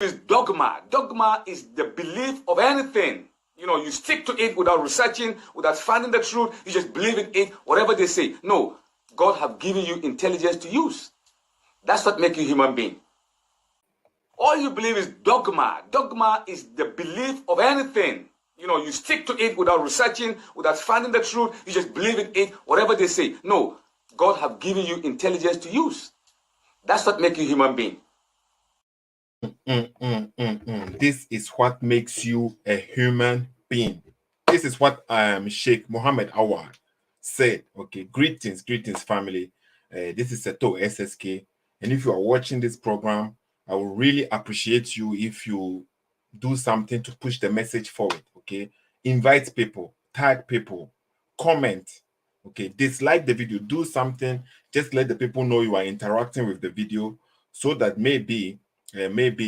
is dogma. Dogma is the belief of anything. You know, you stick to it without researching, without finding the truth. You just believe in it, whatever they say. No, God have given you intelligence to use. That's what makes you human being. All you believe is dogma. Dogma is the belief of anything. You know, you stick to it without researching, without finding the truth. You just believe in it, whatever they say. No, God have given you intelligence to use. That's what makes you human being. This is what makes you a human being. This is what Sheikh Mohammed Awad said. Okay, greetings, family. This is Seto SSK, and if you are watching this program, I will really appreciate you if you do something to push the message forward. Okay, invite people, tag people, comment. Okay, dislike the video, do something. Just let the people know you are interacting with the video, so that maybe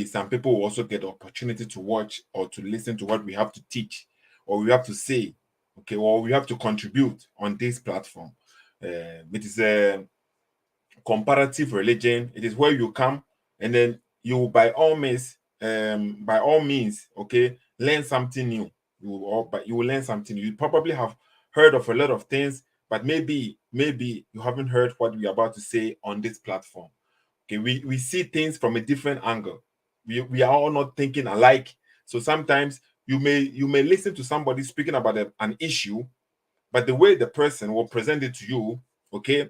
some people will also get the opportunity to watch or to listen to what we have to teach or we have to say, okay, or we have to contribute on this platform. It is a comparative religion. It is where you come and then you, by all means, okay, learn something new. You will learn something new. You probably have heard of a lot of things, but maybe you haven't heard what we are about to say on this platform. Okay, we see things from a different angle. We are all not thinking alike. So sometimes you may listen to somebody speaking about an issue, but the way the person will present it to you, okay,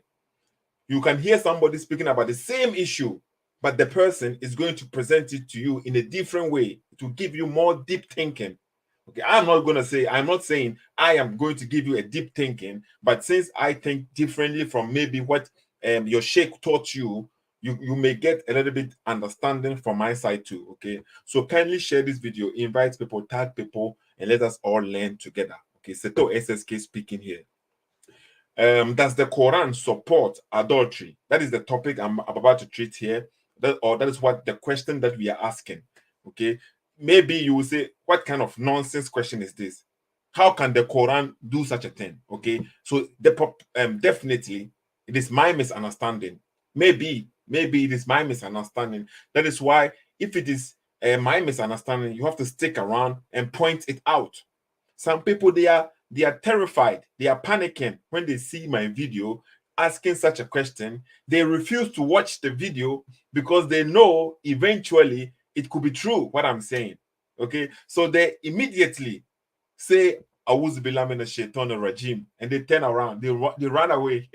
you can hear somebody speaking about the same issue, but the person is going to present it to you in a different way to give you more deep thinking. Okay, I'm not saying I am going to give you a deep thinking, but since I think differently from maybe what your sheikh taught you, you may get a little bit understanding from my side too. Okay, so kindly share this video, invite people, tag people, and let us all learn together. Okay, Seto SSK speaking here. Does the Quran support adultery? That is the topic I'm about to treat here. That is what the question that we are asking. Okay, maybe you will say, what kind of nonsense question is this? How can the Quran do such a thing? Okay, so definitely it is my misunderstanding. Maybe it is my misunderstanding. That is why, if it is my misunderstanding, you have to stick around and point it out. Some people, they are terrified, they are panicking when they see my video asking such a question. They refuse to watch the video because they know eventually it could be true what I'm saying. Okay, so they immediately say Awuzubillah minash shaitanir rajim, and they turn around, they run away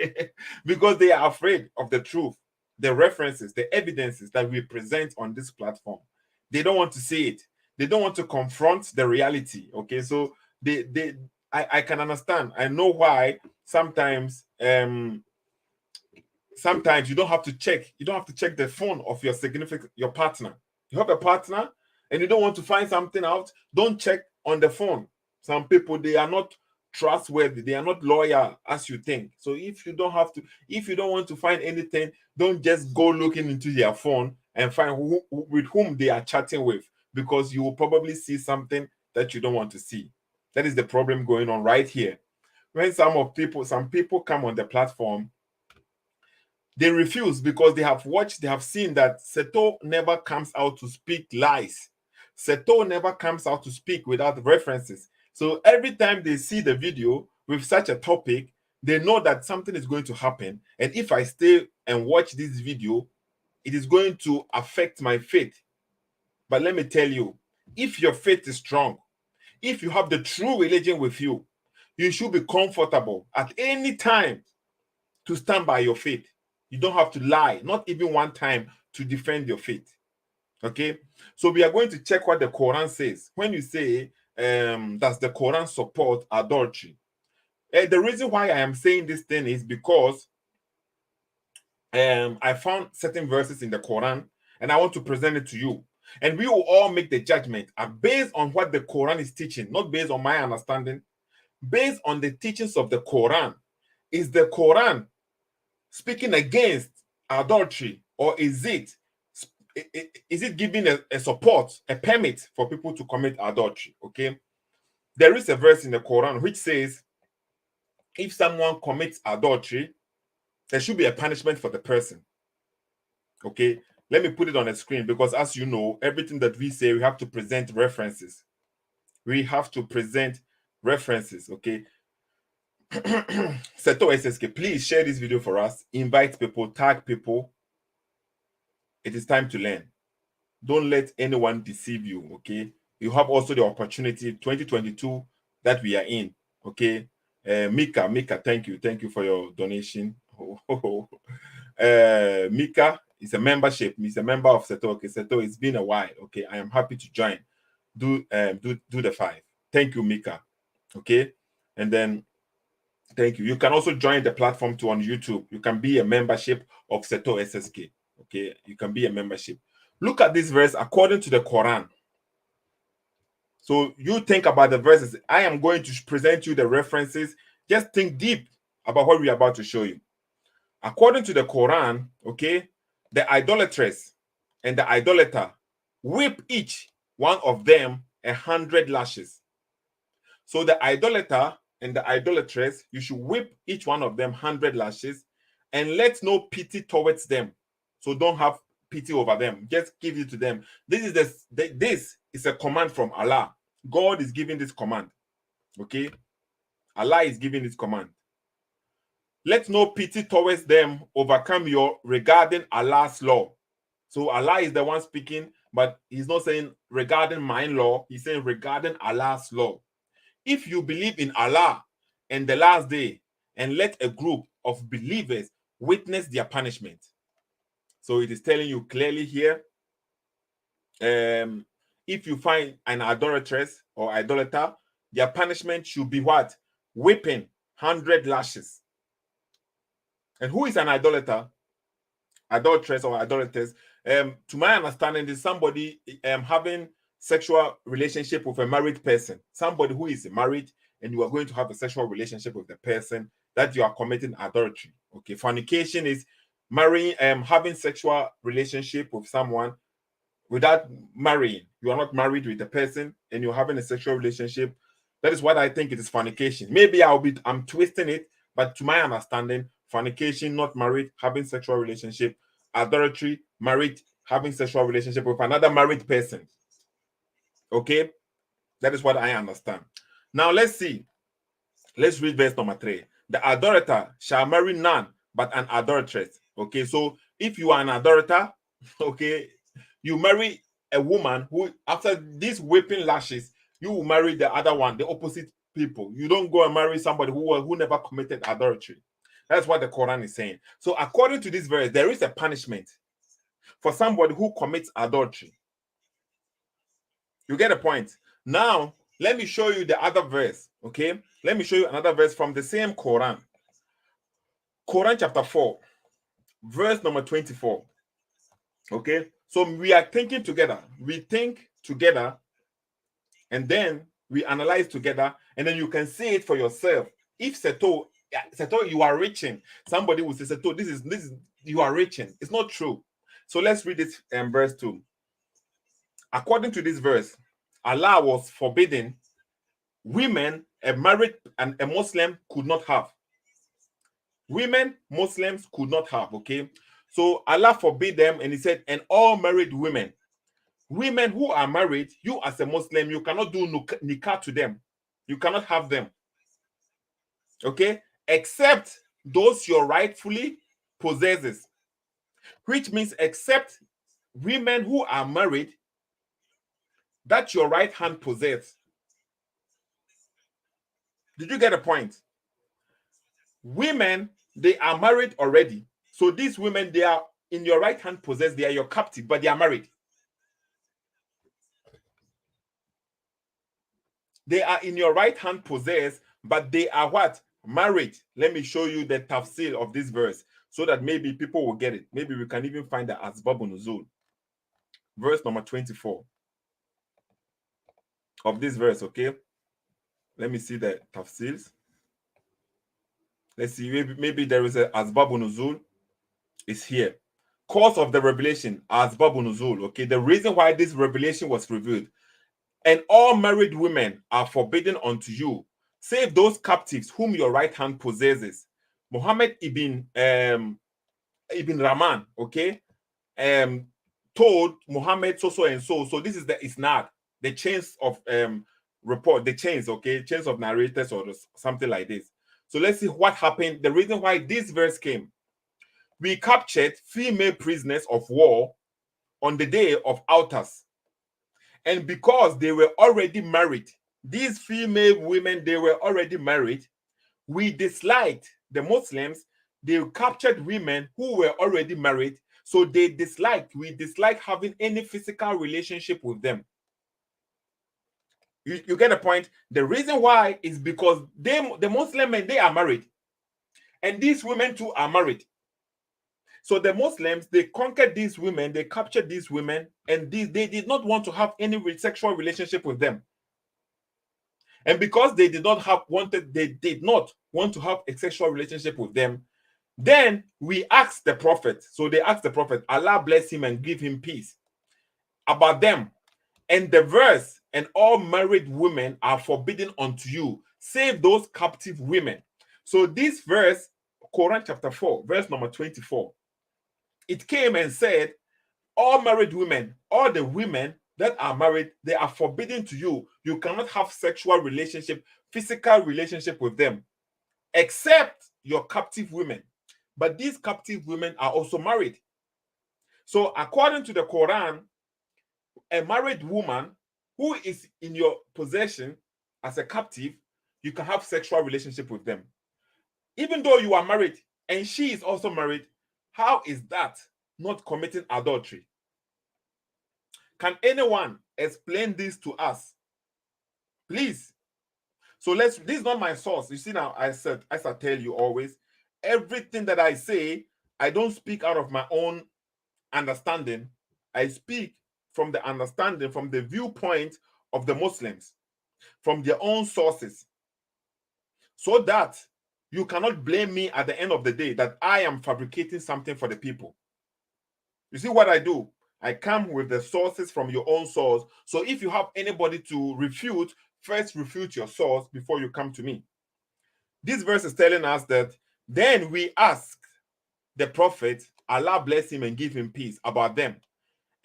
because they are afraid of the truth, the references, the evidences that we present on this platform. They don't want to see it. They don't want to confront the reality. Okay, so I can understand. I know why sometimes sometimes you don't have to check the phone of your partner. You have a partner and you don't want to find something out, don't check on the phone. Some people, they are not trustworthy, they are not loyal as you think. So if you don't want to find anything, don't just go looking into their phone and find with whom they are chatting with, because you will probably see something that you don't want to see. That is the problem going on right here. When some people come on the platform, they refuse because they have seen that Seto never comes out to speak lies. Seto never comes out to speak without references. So every time they see the video with such a topic, they know that something is going to happen. And if I stay and watch this video, it is going to affect my faith. But let me tell you, if your faith is strong, if you have the true religion with you, you should be comfortable at any time to stand by your faith. You don't have to lie, not even one time, to defend your faith. Okay, so we are going to check what the Quran says. When you say, does the Quran support adultery? The reason why I am saying this thing is because I found certain verses in the Quran and I want to present it to you. And we will all make the judgment based on what the Quran is teaching, not based on my understanding, based on the teachings of the Quran. Is the Quran speaking against adultery, or is it giving a support, a permit for people to commit adultery? Okay, there is a verse in the Quran which says if someone commits adultery, there should be a punishment for the person. Okay, Let me put it on the screen, because as you know, everything that we say, we have to present references. We have to present references, okay? Seto SSK, please share this video for us. Invite people, tag people. It is time to learn. Don't let anyone deceive you, okay? You have also the opportunity, 2022, that we are in, okay? Mika, thank you for your donation. Mika is a membership. He's a member of Seto. Okay, Seto, it's been a while. Okay, I am happy to join. Do the 5. Thank you, Mika. Okay, and then thank you. You can also join the platform too on YouTube. You can be a membership of Seto SSK. Okay, you can be a membership. Look at this verse according to the Quran. So you think about the verses. I am going to present you the references. Just think deep about what we're about to show you. According to the Quran, okay, the idolatress and the idolater whip each one of them 100 lashes. So the idolater and the idolatress, you should whip each one of them 100 lashes, and let no pity towards them. So don't have pity over them. Just give it to them. This is a command from Allah. God is giving this command. Okay? Allah is giving this command. Let no pity towards them overcome you regarding Allah's law. So Allah is the one speaking, but he's not saying regarding my law. He's saying regarding Allah's law. If you believe in Allah and the last day, and let a group of believers witness their punishment. So it is telling you clearly here, if you find an idolatress or idolater, their punishment should be what? Whipping 100 lashes. And who is an idolater? Adulteress or idolaters? To my understanding, is somebody having sexual relationship with a married person. Somebody who is married and you are going to have a sexual relationship with the person, that you are committing adultery. Okay, fornication is marrying, having sexual relationship with someone without marrying. You are not married with the person and you're having a sexual relationship. That is what I think it is fornication. Maybe I'm twisting it, but to my understanding, fornication, not married, having sexual relationship; adultery, married, having sexual relationship with another married person. Okay, that is what I understand. Now let's see. Let's read verse number 3. The idolater shall marry none but an adulteress. Okay, so if you are an idolater, okay, you marry a woman who, after these whipping lashes, you will marry the other one, the opposite people. You don't go and marry somebody who never committed adultery. That's what the Quran is saying. So according to this verse, there is a punishment for somebody who commits adultery. You get a point. Now, let me show you the other verse, okay? Let me show you another verse from the same Quran. Quran chapter 4, verse number 24. Okay? So we are thinking together. We think together, and then we analyze together, and then you can see it for yourself. If Seto, you are reaching, somebody will say, Seto, this is you are reaching. It's not true. So let's read this verse 2. According to this verse, Allah was forbidding women a married and a Muslim could not have. Women, Muslims could not have, okay? So Allah forbid them, and he said, and all married women who are married, you as a Muslim, you cannot do nikah to them. You cannot have them, okay? Except those you rightfully possesses, which means except women who are married that your right hand possesses. Did you get a point? Women, they are married already. So these women, they are in your right hand possessed. They are your captive, but they are married. They are in your right hand possessed, but they are what? Married. Let me show you the tafsir of this verse so that maybe people will get it. Maybe we can even find the Asbab Nuzul. Verse number 24 of this verse, okay? Let me see the tafsirs. Let's see, maybe there is a Asbab Nuzul. It's here. Cause of the revelation, Asbab Nuzul, okay? The reason why this revelation was revealed. And all married women are forbidden unto you, save those captives whom your right hand possesses. Muhammad ibn Rahman, okay? told Muhammad so and so. So this is the isnad, the chains of report, the chains, okay, chains of narrators or something like this. So let's see what happened. The reason why this verse came. We captured female prisoners of war on the day of Autas. And because they were already married, these female women, they were already married, we disliked the Muslims. They captured women who were already married. So we dislike having any physical relationship with them. You get the point? The reason why is because the Muslim men, they are married. And these women too are married. So the Muslims, they conquered these women, they captured these women, and they did not want to have any sexual relationship with them. And because they did not want to have a sexual relationship with them, then we asked the prophet. So they asked the prophet, Allah bless him and give him peace, about them. And the verse, and all married women are forbidden unto you, save those captive women. So this verse, Quran chapter 4, verse number 24, it came and said, all married women, all the women that are married, they are forbidden to you. You cannot have sexual relationship, physical relationship with them, except your captive women. But these captive women are also married. So according to the Quran, a married woman who is in your possession as a captive, you can have sexual relationship with them. Even though you are married and she is also married, how is that not committing adultery? Can anyone explain this to us? Please. So this is not my source. You see now, as I tell you always, everything that I say, I don't speak out of my own understanding. I speak from the understanding, from the viewpoint of the Muslims, from their own sources, so that you cannot blame me at the end of the day that I am fabricating something for the people. You see what I do? I come with the sources from your own source. So if you have anybody to refute, first refute your source before you come to me. This verse is telling us that then we ask the prophet, Allah bless him and give him peace, about them.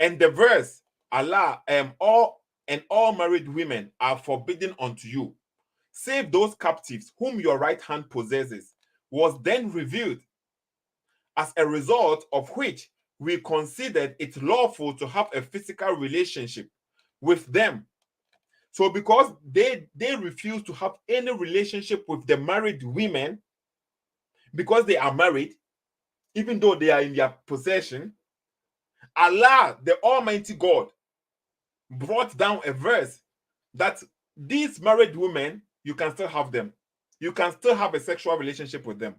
And the verse, Allah, all married women are forbidden unto you, save those captives whom your right hand possesses, was then revealed, as a result of which we considered it lawful to have a physical relationship with them. So because they refuse to have any relationship with the married women, because they are married, even though they are in their possession, Allah, the Almighty God, brought down a verse that these married women, you can still have them. You can still have a sexual relationship with them.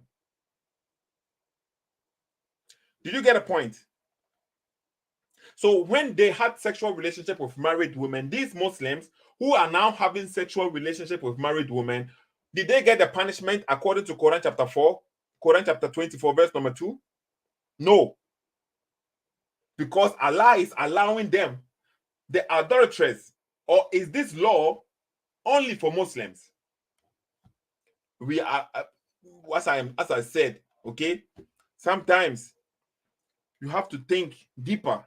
Did you get a point? So when they had sexual relationship with married women, these Muslims who are now having sexual relationship with married women, did they get the punishment according to Quran chapter 4, Quran chapter 24, verse number 2? No. Because Allah is allowing them, the adulteress, or is this law only for Muslims? We are, as I said, okay, sometimes you have to think deeper.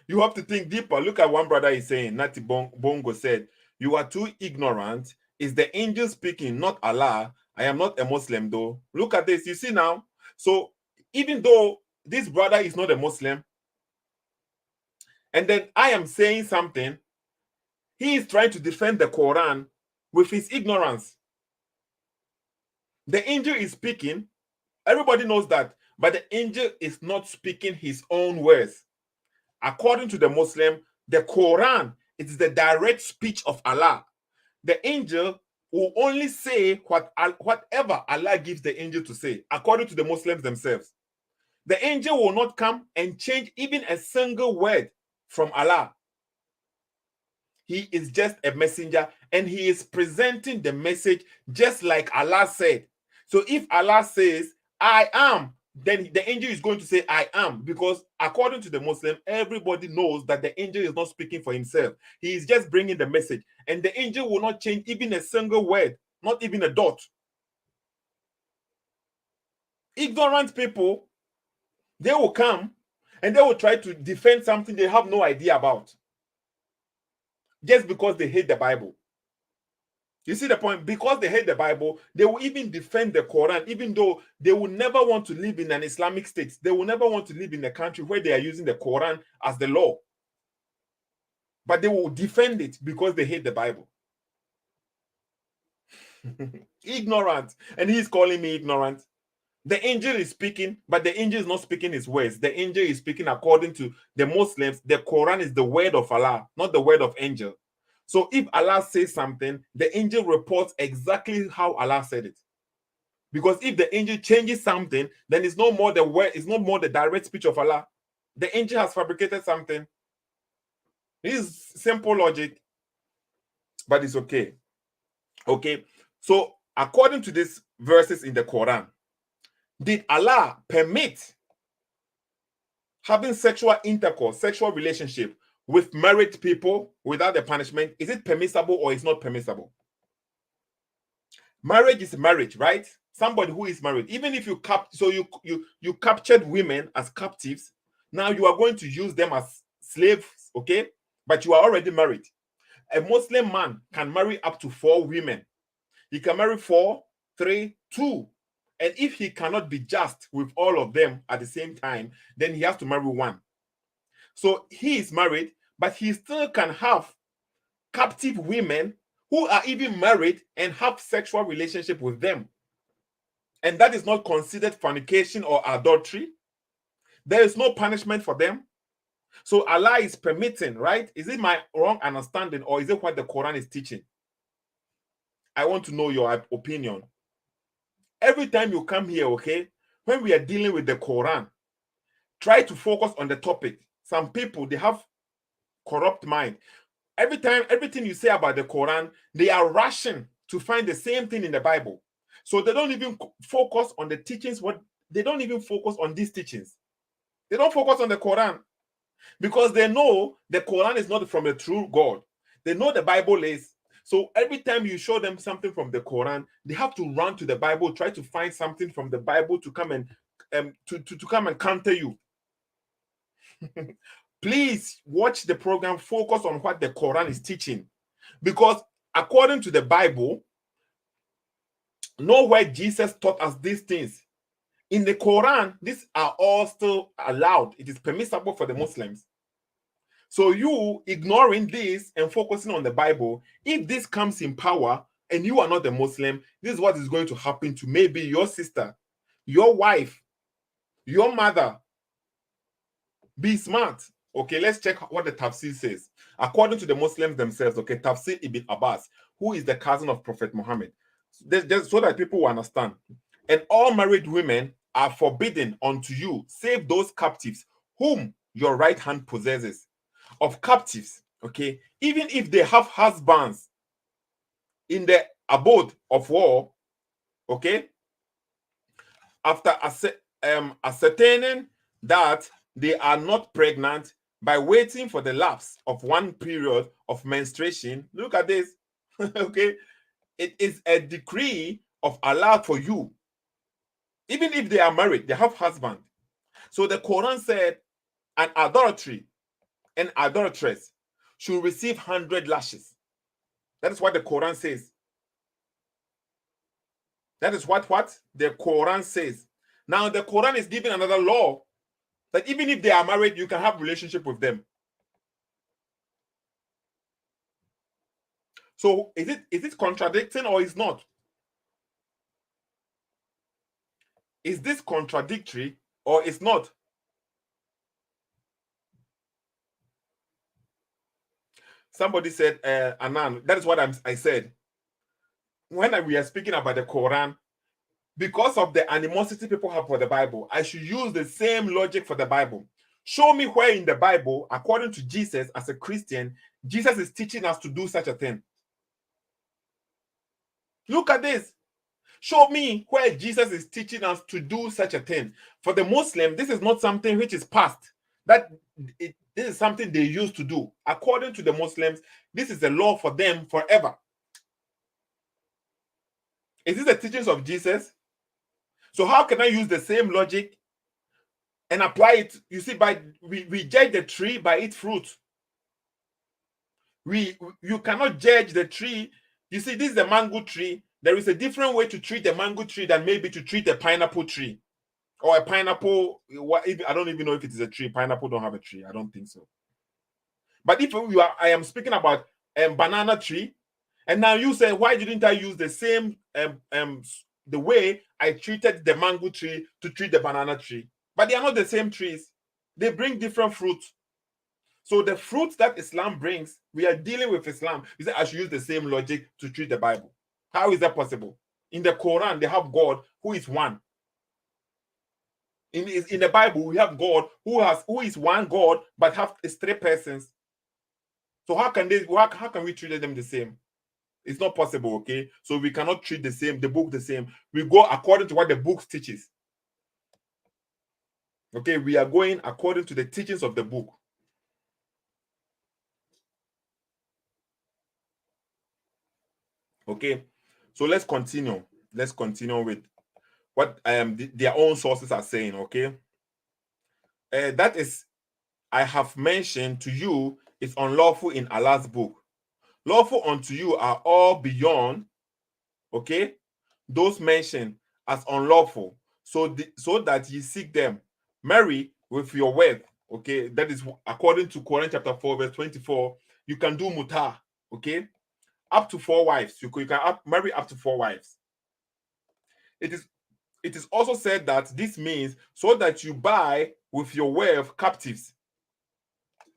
You have to think deeper. Look at one brother is saying, Nati Bongo said, you are too ignorant. Is the angel speaking, not Allah? I am not a Muslim though. Look at this. You see now? So even though this brother is not a Muslim, and then I am saying something, he is trying to defend the Quran with his ignorance. The angel is speaking. Everybody knows that. But the angel is not speaking his own words. According to the Muslim, the Quran, it is the direct speech of Allah. The angel will only say whatever Allah gives the angel to say, according to the Muslims themselves. The angel will not come and change even a single word from Allah. He is just a messenger and he is presenting the message just like Allah said. So if Allah says, I am, then the angel is going to say, I am, because according to the Muslim, everybody knows that the angel is not speaking for himself. He is just bringing the message. And the angel will not change even a single word, not even a dot. Ignorant people, they will come and they will try to defend something they have no idea about, just because they hate the Bible. You see the point? Because they hate the Bible, they will even defend the Quran, even though they will never want to live in an Islamic state. They will never want to live in a country where they are using the Quran as the law. But they will defend it because they hate the Bible. Ignorant. And he's calling me ignorant. The angel is speaking, but the angel is not speaking his words. The angel is speaking according to the Muslims. The Quran is the word of Allah, not the word of angel. So if Allah says something, the angel reports exactly how Allah said it. Because if the angel changes something, then it's no more the word, it's not more the direct speech of Allah. The angel has fabricated something. This is simple logic, but it's okay. Okay. So according to these verses in the Quran, did Allah permit having sexual intercourse, sexual relationship with married people without the punishment? Is it permissible or is not permissible? Marriage is marriage, right? Somebody who is married, even if you you captured women as captives, now you are going to use them as slaves, okay? But you are already married. A Muslim man can marry up to 4 women. He can marry 4, 3, 2. And if he cannot be just with all of them at the same time, then he has to marry 1. So he is married, but he still can have captive women who are even married and have sexual relationship with them. And that is not considered fornication or adultery. There is no punishment for them. So Allah is permitting, right? Is it my wrong understanding or is it what the Quran is teaching? I want to know your opinion. Every time you come here, okay, when we are dealing with the Quran, try to focus on the topic. Some people, they have corrupt mind. Every time, everything you say about the Quran, they are rushing to find the same thing in the Bible. So they don't even focus on the teachings. They don't even focus on these teachings. They don't focus on the Quran because they know the Quran is not from the true God. They know the Bible is. So every time you show them something from the Quran, they have to run to the Bible, try to find something from the Bible to come and to come and counter you. Please watch the program, focus on what the Quran is teaching. Because according to the Bible, nowhere Jesus taught us these things. In the Quran, these are all still allowed. It is permissible for the Muslims. So you ignoring this and focusing on the Bible, if this comes in power and you are not a Muslim, this is what is going to happen to maybe your sister, your wife, your mother. Be smart. Okay, let's check what the Tafsir says. According to the Muslims themselves, okay, Tafsir Ibn Abbas, who is the cousin of Prophet Muhammad, just so that people will understand. And all married women are forbidden unto you, save those captives whom your right hand possesses. Of captives, okay, even if they have husbands in the abode of war, okay, after ascertaining that they are not pregnant by waiting for the lapse of one period of menstruation. Look at this. Okay, it is a decree of Allah for you. Even if they are married, they have husband. So the Quran said an adultery, an adulteress should receive 100 lashes. That is what the Quran says. That is what the Quran says. Now the Quran is giving another law that even if they are married, you can have relationship with them. So is it contradicting or is not? Is this contradictory or is not? Somebody said, Anan, that is what I said. When we are speaking about the Quran, because of the animosity people have for the Bible, I should use the same logic for the Bible. Show me where in the Bible, according to Jesus, as a Christian, Jesus is teaching us to do such a thing. Look at this. Show me where Jesus is teaching us to do such a thing. For the Muslim, this is not something which is past. This is something they used to do. According to the Muslims, this is a law for them forever. Is this the teachings of Jesus? So how can I use the same logic and apply it? You see, we judge the tree by its fruit. You cannot judge the tree. You see, this is the mango tree. There is a different way to treat a mango tree than maybe to treat a pineapple tree or a pineapple. I don't even know if it is a tree. Pineapple don't have a tree. I don't think so. But if I am speaking about a banana tree, and now you say, why didn't I use the same the way I treated the mango tree to treat the banana tree? But they are not the same trees. They bring different fruits. So the fruits that Islam brings, we are dealing with Islam. You say I should use the same logic to treat the Bible. How is that possible? In the Quran, they have God who is one. In the Bible, we have God who is one God, but have three persons. So how can we treat them the same? It's not possible, okay? So we cannot treat the book the same. We go according to what the book teaches. Okay, we are going according to the teachings of the book. Okay, so let's continue. Let's continue with what their own sources are saying. Okay, that is, I have mentioned to you, is unlawful in Allah's book. Lawful unto you are all beyond, okay, those mentioned as unlawful, so that ye seek them. Marry with your wealth. Okay, that is according to Quran chapter 4 verse 24. You can do muta, okay, up to 4 wives. You can marry up to 4 wives. It is also said that this means so that you buy with your wealth captives.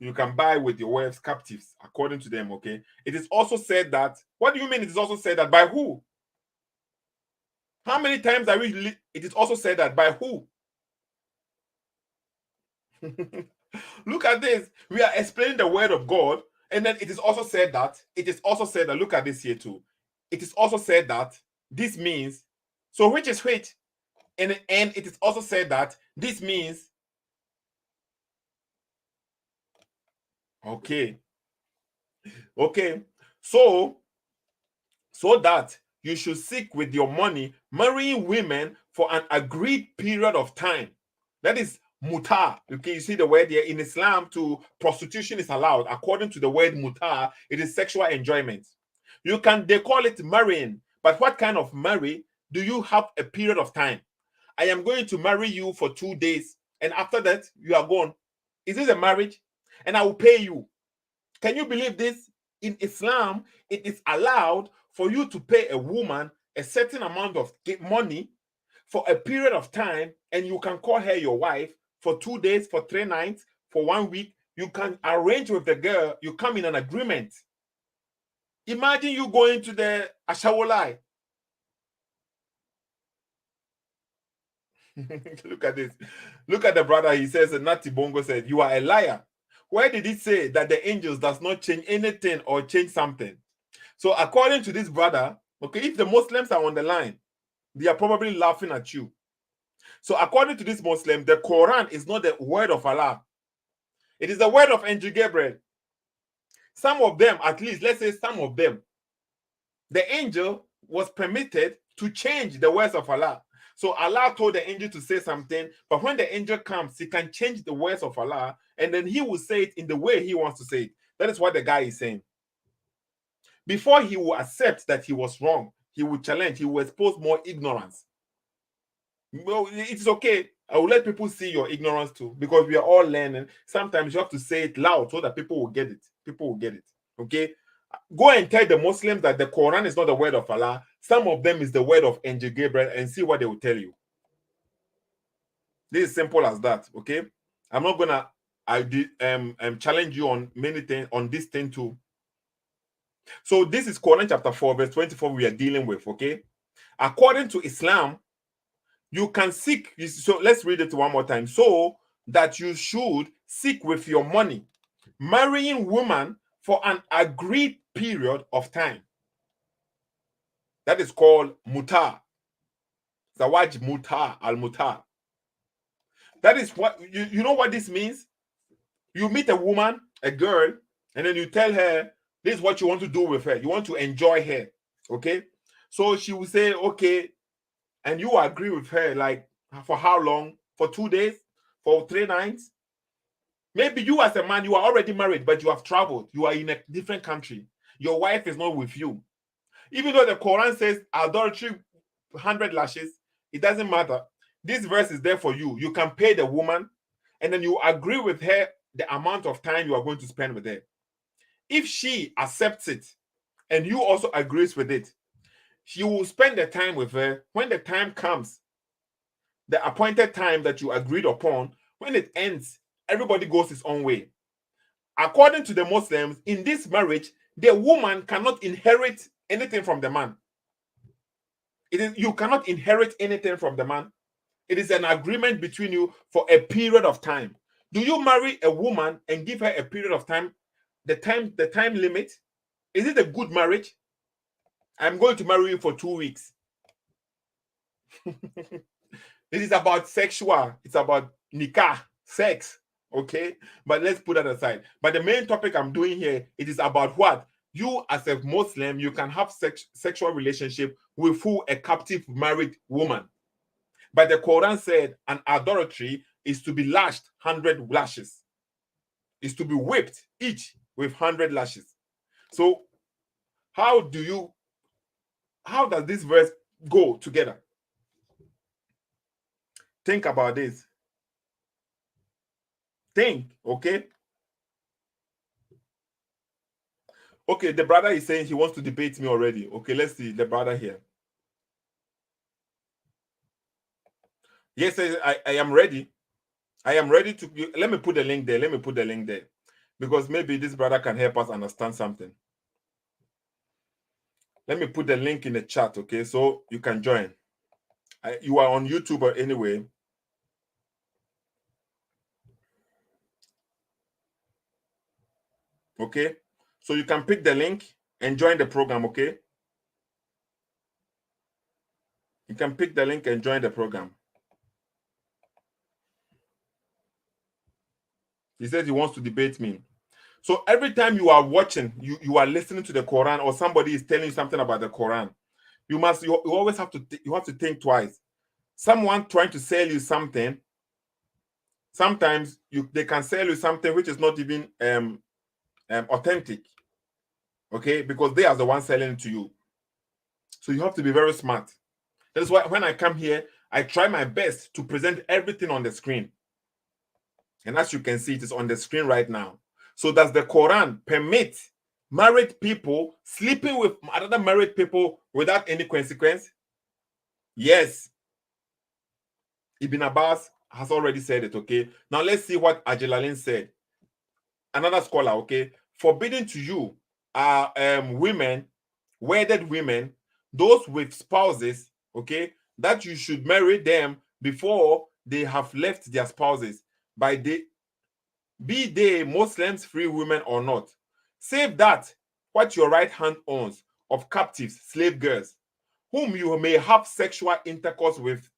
You can buy with your wealth captives, according to them, okay? It is also said that, what do you mean it is also said that? By who? How many times are we, it is also said that by who? Look at this. We are explaining the word of God, and then it is also said that, look at this here too. It is also said that this means, so which is which? And it is also said that this means, okay, so that you should seek with your money marrying women for an agreed period of time. That is mutar. Okay, you see the word here in Islam, to prostitution is allowed. According to the word mutar, it is sexual enjoyment. They call it marrying, but what kind of marry? Do you have a period of time? I am going to marry you for 2 days, and after that you are gone. Is this a marriage? And I will pay you. Can you believe this? In Islam, it is allowed for you to pay a woman a certain amount of money for a period of time, and you can call her your wife for 2 days, for 3 nights, for 1 week. You can arrange with the girl. You come in an agreement. Imagine you going to the Ashawolai. Look at this. Look at the brother. He says, Nati Bongo said, you are a liar. Where did it say that the angels does not change anything or change something? So according to this brother, okay, if the Muslims are on the line, they are probably laughing at you. So according to this Muslim, the Quran is not the word of Allah. It is the word of Angel Gabriel. Some of them, at least, let's say some of them, the angel was permitted to change the words of Allah. So Allah told the angel to say something, but when the angel comes, he can change the words of Allah, and then he will say it in the way he wants to say it. That is what the guy is saying. Before he will accept that he was wrong, he will challenge, he will expose more ignorance. Well, it's okay. I will let people see your ignorance too, because we are all learning. Sometimes you have to say it loud so that people will get it. People will get it. Okay? Go and tell the Muslims that the Quran is not the word of Allah. Some of them is the word of Angel Gabriel, and see what they will tell you. This is simple as that. Okay? I'm not gonna challenge you on many things on this thing too. So this is Quran chapter 4, verse 24 we are dealing with. Okay? According to Islam, you can seek. So let's read it one more time. So that you should seek with your money, marrying woman for an agreed period of time. That is called mutar. Zawaj mutar, al mutar. That is what you know what this means. You meet a woman, a girl, and then you tell her this is what you want to do with her. You want to enjoy her. Okay, so she will say, okay, and you agree with her, like, for how long? For 2 days? For 3 nights? Maybe you as a man, you are already married, but you have traveled. You are in a different country. Your wife is not with you. Even though the Quran says adultery 100 lashes, it doesn't matter. This verse is there for you. You can pay the woman, and then you agree with her the amount of time you are going to spend with her. If she accepts it and you also agrees with it, you will spend the time with her. When the time comes, the appointed time that you agreed upon, when it ends, everybody goes his own way. According to the Muslims, in this marriage, the woman cannot inherit anything from the man. You cannot inherit anything from the man. It is an agreement between you for a period of time. Do you marry a woman and give her a period of time, the time limit? Is it a good marriage? I'm going to marry you for 2 weeks. It is about sexual, it's about nikah, sex, okay? But let's put that aside. But the main topic I'm doing here, it is about what? You as a Muslim, you can have sexual relationship with who? A captive married woman. But the Quran said an adultery is to be lashed 100 lashes. Is to be whipped each with 100 lashes. So how does this verse go together? Think about this. Think, okay? Okay, the brother is saying he wants to debate me already. Okay, let's see the brother here. Yes, I am ready. I am ready to. Let me put the link there. Let me put the link there. Because maybe this brother can help us understand something. Let me put the link in the chat, okay? So you can join. You are on YouTube anyway. Okay? So you can pick the link and join the program, okay? You can pick the link and join the program. He says he wants to debate me. So every time you are watching, you are listening to the Quran, or somebody is telling you something about the Quran, you always have to think twice. Someone trying to sell you something, sometimes they can sell you something which is not even authentic, okay, because they are the ones selling it to you. So you have to be very smart. That's why when I come here, I try my best to present everything on the screen. And as you can see, it is on the screen right now. So does the Quran permit married people sleeping with other married people without any consequence? Yes. Ibn Abbas has already said it, okay? Now let's see what Ajilalin said. Another scholar, okay? Forbidden to you are women, wedded women, those with spouses, okay, that you should marry them before they have left their spouses, be they Muslims, free women or not, save that what your right hand owns of captives, slave girls, whom you may have sexual intercourse with,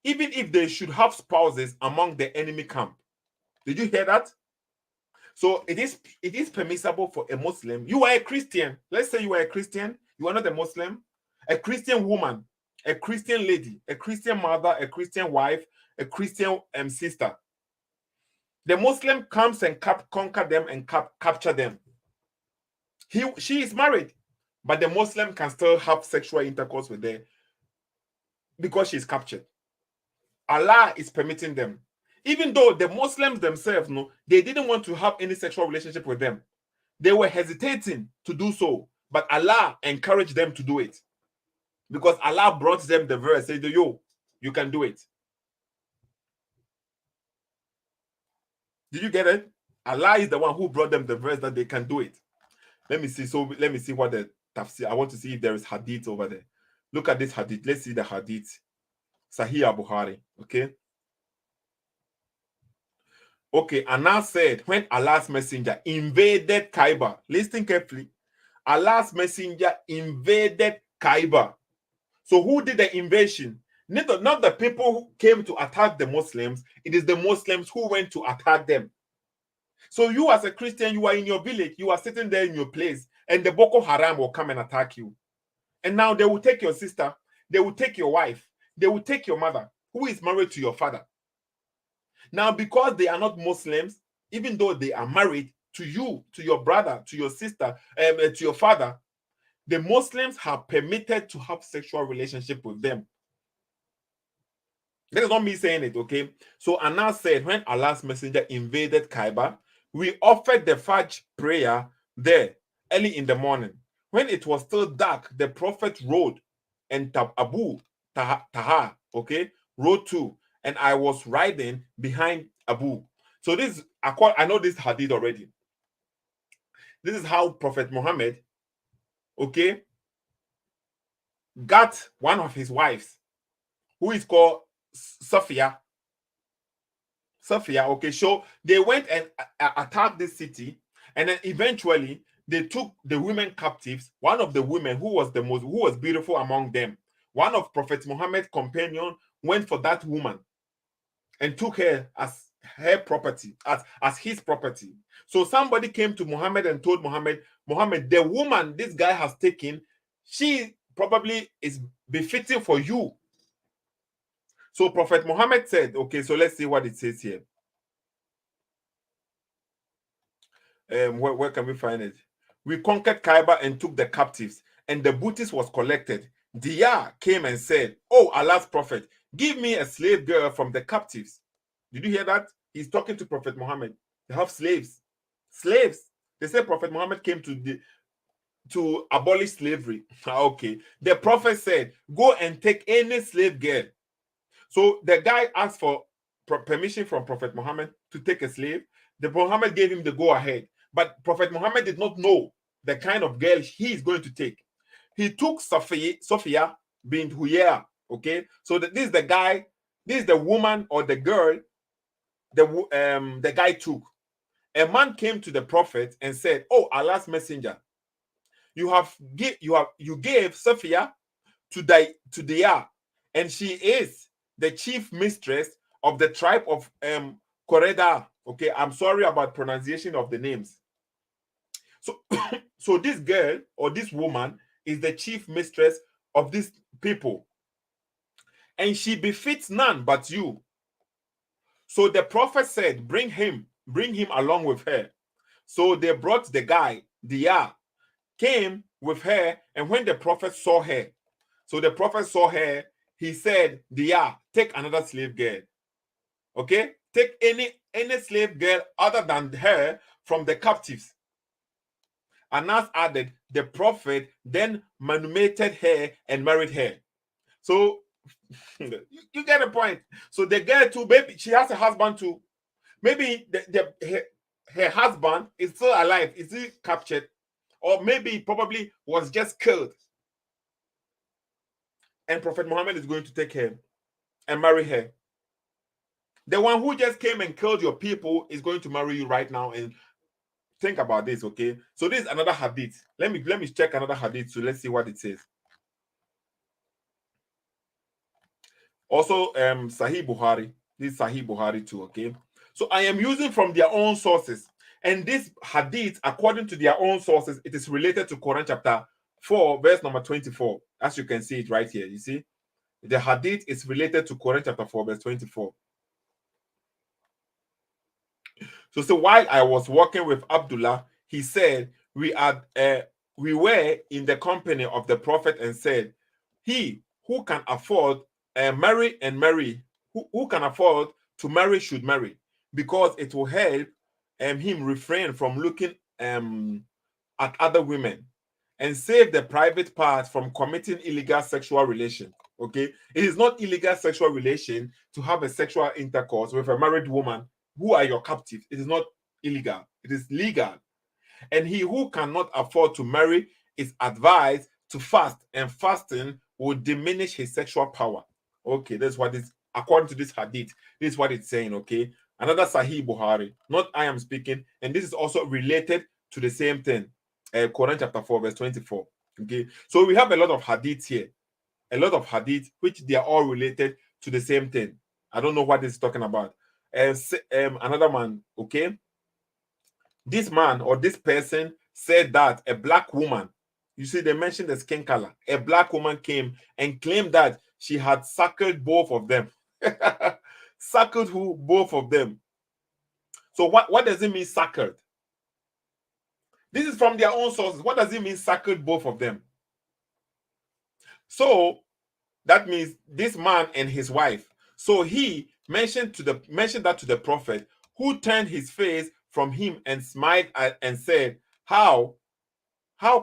even if they should have spouses among the enemy camp. Did you hear that? So it is permissible for a Muslim. You are a Christian. Let's say you are a Christian. You are not a Muslim. A Christian woman, a Christian lady, a Christian mother, a Christian wife, a Christian sister. The Muslim comes and conquer them and capture them. She is married, but the Muslim can still have sexual intercourse with her because she is captured. Allah is permitting them. Even though the Muslims themselves, no, they didn't want to have any sexual relationship with them. They were hesitating to do so, but Allah encouraged them to do it. Because Allah brought them the verse, said, yo, you can do it. Did you get it? Allah is the one who brought them the verse that they can do it. Let me see. So let me see what the tafsir. I want to see if there is hadith over there. Look at this hadith. Let's see the hadith. Sahih Bukhari. Okay. Okay. Anna said, when Allah's messenger invaded Kaaba, listen carefully. Allah's messenger invaded Kaaba. So who did the invasion? Not the people who came to attack the Muslims. It is the Muslims who went to attack them. So you as a Christian, you are in your village, you are sitting there in your place, and the Boko Haram will come and attack you. And now they will take your sister, They will take your wife. They will take your mother, who is married to your father. Now, because they are not Muslims, even though they are married to you, to your brother, to your sister, to your father, the Muslims have permitted to have sexual relationship with them. That is not me saying it, okay? So Anas said, when Allah's messenger invaded Kaaba, we offered the Fajr prayer there early in the morning. When it was still dark, the Prophet rode, and Abu Taha, okay, rode too, and I was riding behind Abu. So this, I know this hadith already. This is how Prophet Muhammad, okay, got one of his wives, who is called Sophia. Okay, so they went and attacked this city, and then eventually they took the women captives. One of the women who was beautiful among them, one of Prophet Muhammad's companion, went for that woman and took her as her property, as his property. So somebody came to Muhammad and told Muhammad, the woman this guy has taken, she probably is befitting for you. So Prophet Muhammad said, okay, so let's see what it says here. Where can we find it? We conquered Kaiba and took the captives, and the booty was collected. Diyah came and said, "Oh, Allah's prophet, give me a slave girl from the captives." Did you hear that? He's talking to Prophet Muhammad. They have slaves. Slaves. They say Prophet Muhammad came to abolish slavery. Okay. The prophet said, "Go and take any slave girl." So the guy asked for permission from Prophet Muhammad to take a slave. The Muhammad gave him the go ahead. But Prophet Muhammad did not know the kind of girl he is going to take. He took Sophia bint Huyea. Okay, so this is the guy, this is the woman or the girl the guy took. A man came to the prophet and said, "Oh, Allah's messenger, you gave Sophia to Diyah, and she is the chief mistress of the tribe of Koreda." Okay, I'm sorry about pronunciation of the names. So, so this girl or this woman is the chief mistress of these people, and she befits none but you. So the prophet said, bring him along with her. So they brought the guy, Diyah, came with her, and when the prophet saw her, he said, Diyah, take another slave girl. Okay, take any slave girl other than her from the captives. Anas added, the prophet then manumitted her and married her. So you get a point. So the girl too, maybe she has a husband too. Maybe her husband is still alive. Is he captured? Or maybe probably was just killed. And Prophet Muhammad is going to take her and marry her. The one who just came and killed your people is going to marry you right now. And think about this, okay? So this is another hadith. Let me check another hadith. So let's see what it says. Also, Sahih Bukhari. This is Sahih Bukhari too, okay? So I am using from their own sources. And this hadith, according to their own sources, it is related to Quran chapter 4, verse number 24. As you can see it right here, you see? The hadith is related to Quran chapter 4, verse 24. So while I was walking with Abdullah, he said, we were in the company of the Prophet and said, he who can afford who can afford to marry should marry, because it will help him refrain from looking at other women and save the private parts from committing illegal sexual relation. Okay, it is not illegal sexual relation to have a sexual intercourse with a married woman who are your captives. It is not illegal, it is legal. And he who cannot afford to marry is advised to fast, and fasting will diminish his sexual power. Okay, that's what is according to this hadith. This is what it's saying. Okay, another Sahih Bukhari, not I am speaking, and this is also related to the same thing. Quran chapter 4, verse 24. Okay, so we have a lot of hadiths here, a lot of hadiths which they are all related to the same thing. I don't know what this is talking about. Another man, okay, this man or this person said that a black woman You see, they mentioned the skin color. A black woman came and claimed that she had suckled both of them. Suckled who? Both of them. So what does it mean suckled? This is from their own sources. What does it mean suckled both of them? So that means this man and his wife. So he mentioned that to the prophet, who turned his face from him and smiled and said, How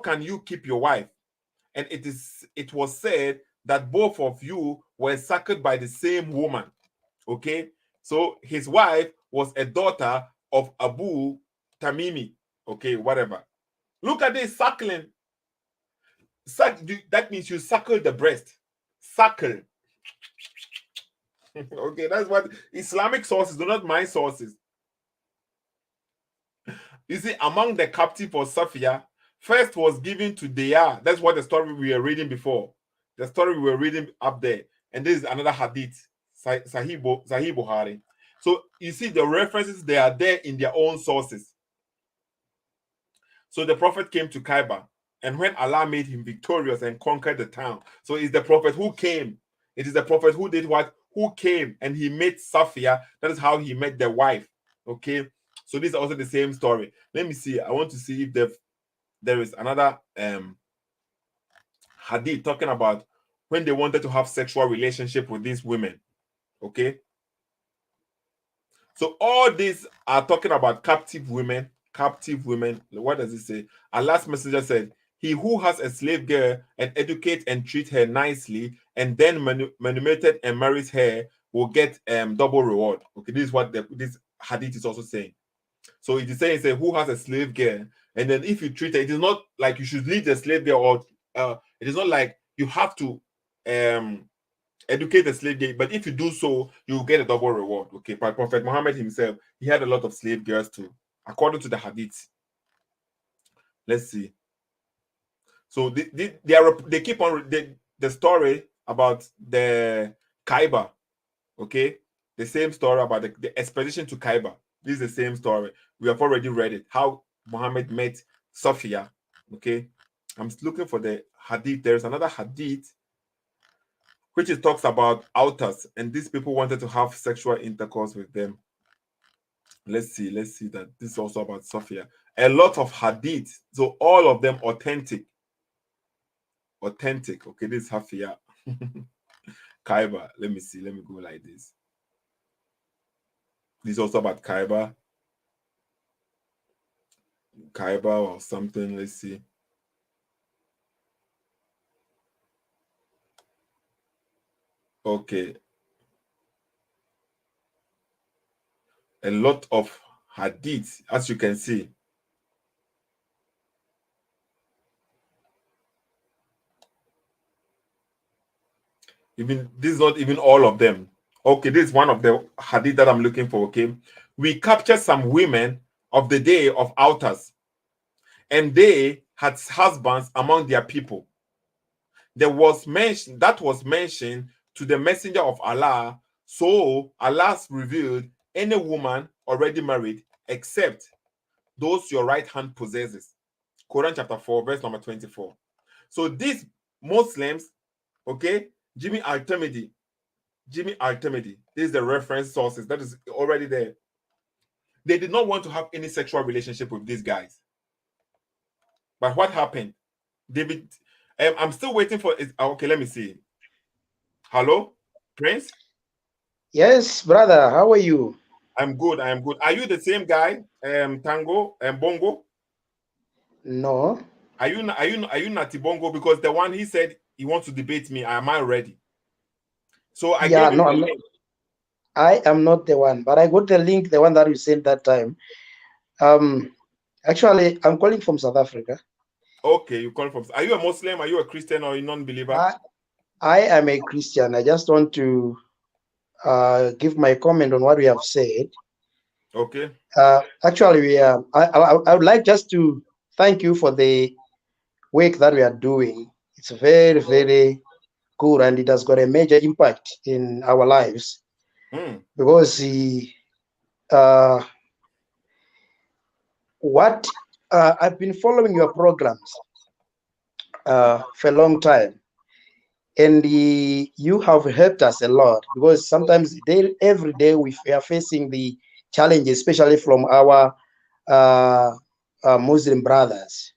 can you keep your wife? And it was said that both of you were suckled by the same woman. Okay, so his wife was a daughter of Abu Tamimi. Okay, whatever. Look at this suckling. That means you suckle the breast. Suckle. Okay, that's what Islamic sources do, not my sources. You see, among the captive of Safia, first was given to Deya. That's what the story we were reading before. The story we were reading up there. And this is another hadith, Sahih Bukhari. So you see the references, they are there in their own sources. So the prophet came to Kaiba, and when Allah made him victorious and conquered the town, so it's the prophet who came. It is the prophet who did what? Who came and he met Safia. That is how he met the wife. Okay, so this is also the same story. Let me see. I want to see if there is another hadith talking about when they wanted to have sexual relationship with these women. Okay, so all these are talking about captive women. Captive women. What does it say? Allah's messenger said, he who has a slave girl and educate and treat her nicely and then manumitted and marries her will get double reward. Okay, this is what this hadith is also saying. So it is saying, who has a slave girl, and then if you treat her, it is not like you should leave the slave girl, or it is not like you have to educate the slave girl, but if you do so, you will get a double reward. Okay, but Prophet Muhammad himself, he had a lot of slave girls too, according to the hadith. Let's see. So they keep on the story about the Kaiba. Okay, the same story about the expedition to Kaiba. This is the same story. We have already read it. How Muhammad met Sophia. Okay, I'm looking for the hadith. There's another hadith which it talks about altars, and these people wanted to have sexual intercourse with them. Let's see that this is also about Sophia. A lot of hadith, so all of them authentic. Okay, this is Hafia. Kaiba. Let me see. Let me go like this. This is also about Kaiba. Kaiba or something. Let's see. Okay. A lot of hadith, as you can see. Even this is not even all of them. Okay, this is one of the hadith that I'm looking for. Okay, we captured some women of the day of altars, and they had husbands among their people. That was mentioned to the messenger of Allah. So Allah revealed any woman already married, except those your right hand possesses. Quran chapter 4, verse number 24. So these Muslims, okay, Jimmy Al-Tirmidhi, this is the reference sources that is already there. They did not want to have any sexual relationship with these guys. But what happened? David, I'm still waiting for it. Okay, let me see. Hello, Prince? Yes, brother. How are you? I'm good. Are you the same guy, Tango and Bongo? No. Are you Nati Bongo? Because the one he said he wants to debate me. Am I ready? So I Yeah, gave him no, the I'm not. link. I am not the one, but I got the link, the one that you sent that time. Actually, I'm calling from South Africa. Okay, you call from. Are you a Muslim? Are you a Christian or a non-believer? I am a Christian. I just want to give my comment on what we have said. Okay. Actually, I would like just to thank you for the work that we are doing. It's very, very good, and it has got a major impact in our lives because what I've been following your programs, for a long time, and you have helped us a lot, because sometimes every day we are facing the challenges, especially from our uh, Muslim brothers.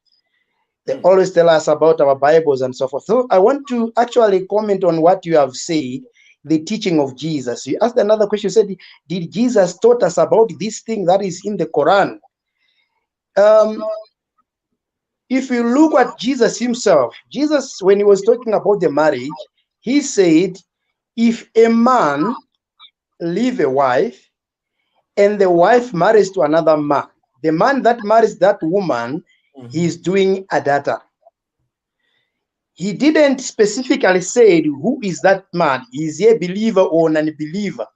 They always tell us about our Bibles and so forth. So I want to actually comment on what you have said, the teaching of Jesus. You asked another question. You said, did Jesus taught us about this thing that is in the Quran? If you look at Jesus himself, Jesus, when he was talking about the marriage, he said, if a man leave a wife and the wife marries to another man, the man that marries that woman, he is doing adultery. He didn't specifically say who is that man. Is he a believer or an unbeliever?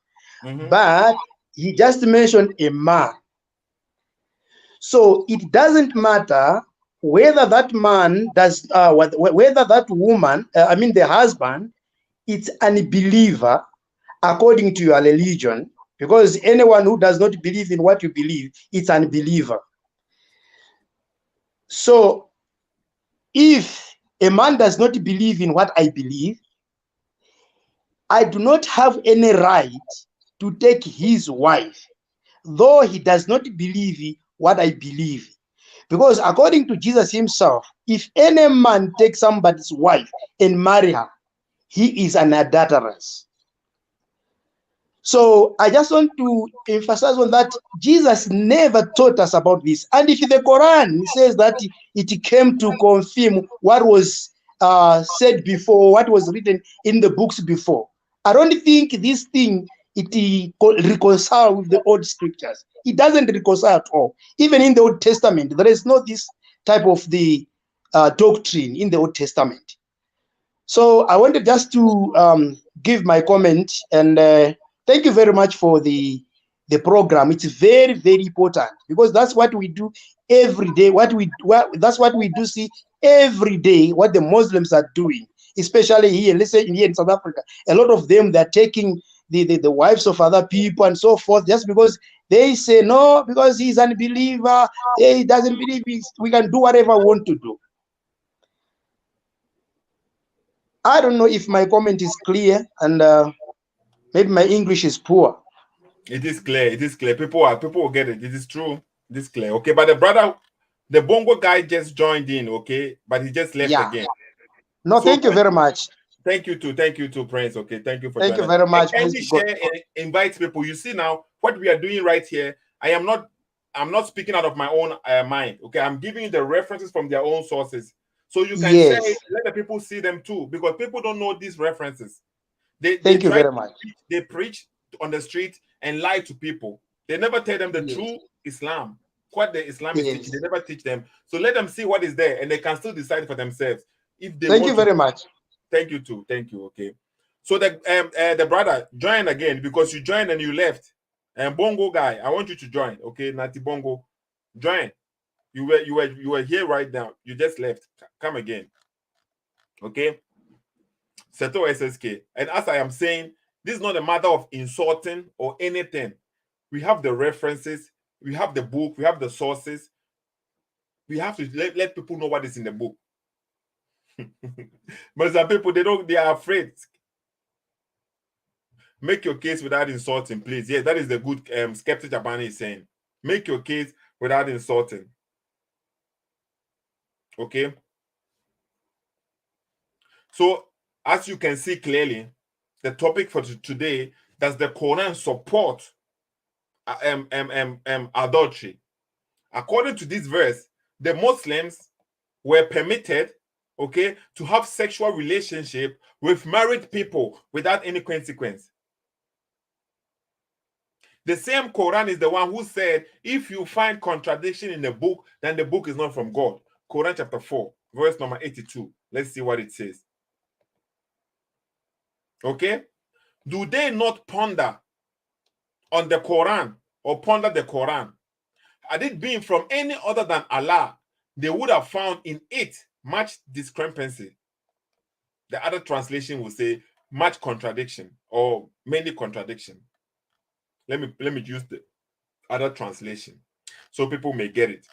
But he just mentioned a man. So it doesn't matter whether that man does, whether that woman, the husband, it's an unbeliever according to your religion, because anyone who does not believe in what you believe, it's an unbeliever. So if a man does not believe in what I believe, I do not have any right to take his wife, though he does not believe what I believe. Because according to Jesus himself, if any man takes somebody's wife and marry her, he is an adulteress. So I just want to emphasize on that. Jesus never taught us about this. And if the Quran says that it came to confirm what was said before, what was written in the books before, I don't think this thing, it reconciles with the old scriptures. It doesn't reconcile at all. Even in the Old Testament, there is not this type of the doctrine in the Old Testament. So I wanted just to give my comment, and thank you very much for the program. It's very, very important, because that's what we do every day. That's what we do see every day, what the Muslims are doing, especially here. Let's say here in South Africa, a lot of them, they're taking the wives of other people and so forth, just because they say no, because he's an unbeliever, he doesn't believe we can do whatever we want to do. I don't know if my comment is clear, and maybe my English is poor. It is clear. It is clear. People will get it. It is true. It is clear. Okay, but the Bongo guy just joined in. Okay, but he just left again. No, So thank you very much. Thank you too, Prince. Okay, thank you for thank joining. You very much. Can you share and invite people? You see now what we are doing right here. I'm not speaking out of my own mind. Okay, I'm giving you the references from their own sources, so you can share it, let the people see them too, because people don't know these references. Thank you very much. They preach on the street and lie to people. They never tell them the true Islam, what the Islam is teaching. They never teach them. So let them see what is there, and they can still decide for themselves if they want. Thank you very much. Thank you too. Thank you. Okay. So the brother join again, because you joined and you left. And Bongo guy, I want you to join. Okay, Nati Bongo, join. You were here right now. You just left. Come again. Okay. Seto SSK. And as I am saying, this is not a matter of insulting or anything. We have the references, we have the book, we have the sources. We have to let people know what is in the book. But some people, they are afraid. Make your case without insulting, please. Yes, that is the good Skeptic Jabani is saying. Make your case without insulting. Okay. So, as you can see clearly, the topic for today, does the Quran support adultery? According to this verse, the Muslims were permitted, okay, to have sexual relationship with married people without any consequence. The same Quran is the one who said, if you find contradiction in the book, then the book is not from God. Quran chapter 4, verse number 82. Let's see what it says. Okay? Do they not ponder on the Quran or ponder the Quran? Had it been from any other than Allah, they would have found in it much discrepancy. The other translation will say much contradiction or many contradiction. Let me use the other translation so people may get it.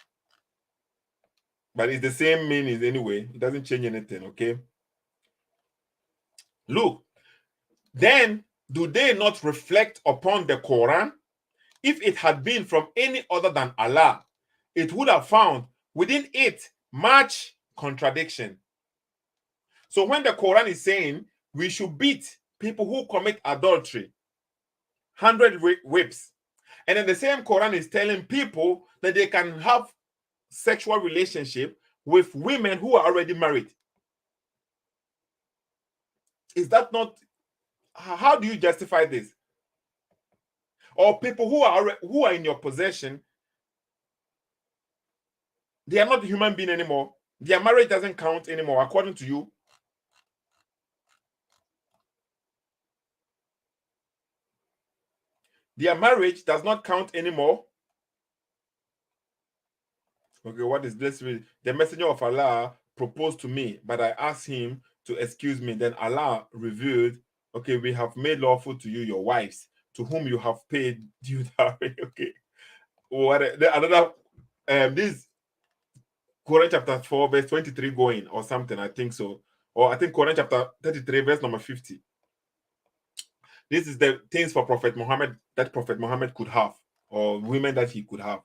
But it's the same meaning anyway. It doesn't change anything, okay? Look, then do they not reflect upon the Quran? If it had been from any other than Allah, it would have found within it much contradiction. So when the Quran is saying we should beat people who commit adultery 100 whips, and then the same Quran is telling people that they can have sexual relationship with women who are already married. Is that not, how do you justify this? Or people who are in your possession, they are not human being anymore. Their marriage doesn't count anymore, according to you. Their marriage does not count anymore. Okay, what is this? The messenger of Allah proposed to me, but I asked him to excuse me. Then Allah revealed, okay, we have made lawful to you your wives, to whom you have paid due dowry. Okay. Another this Quran chapter 4, verse 23 going, or something, I think so. Or I think Quran chapter 33, verse number 50. This is the things for Prophet Muhammad that Prophet Muhammad could have, or women that he could have,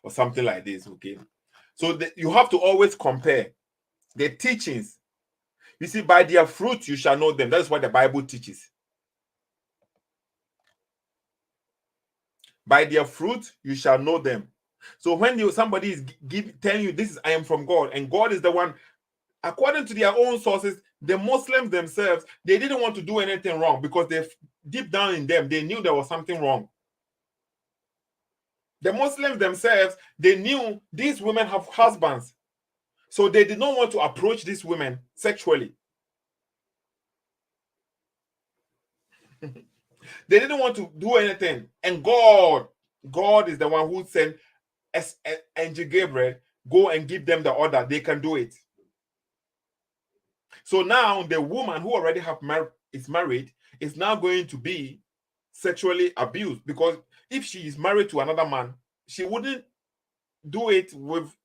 or something like this. Okay. So you have to always compare the teachings. You see, by their fruit you shall know them. That's what the Bible teaches. By their fruit you shall know them. So when somebody is telling you this is I am from God, and God is the one, according to their own sources, the Muslims themselves, they didn't want to do anything wrong because they deep down in them they knew there was something wrong. The Muslims themselves, they knew these women have husbands, so they did not want to approach these women sexually. They didn't want to do anything, and God is the one who sent Angel Gabriel, go and give them the order. They can do it. So now the woman who already is married is now going to be sexually abused, because if she is married to another man, she wouldn't do it with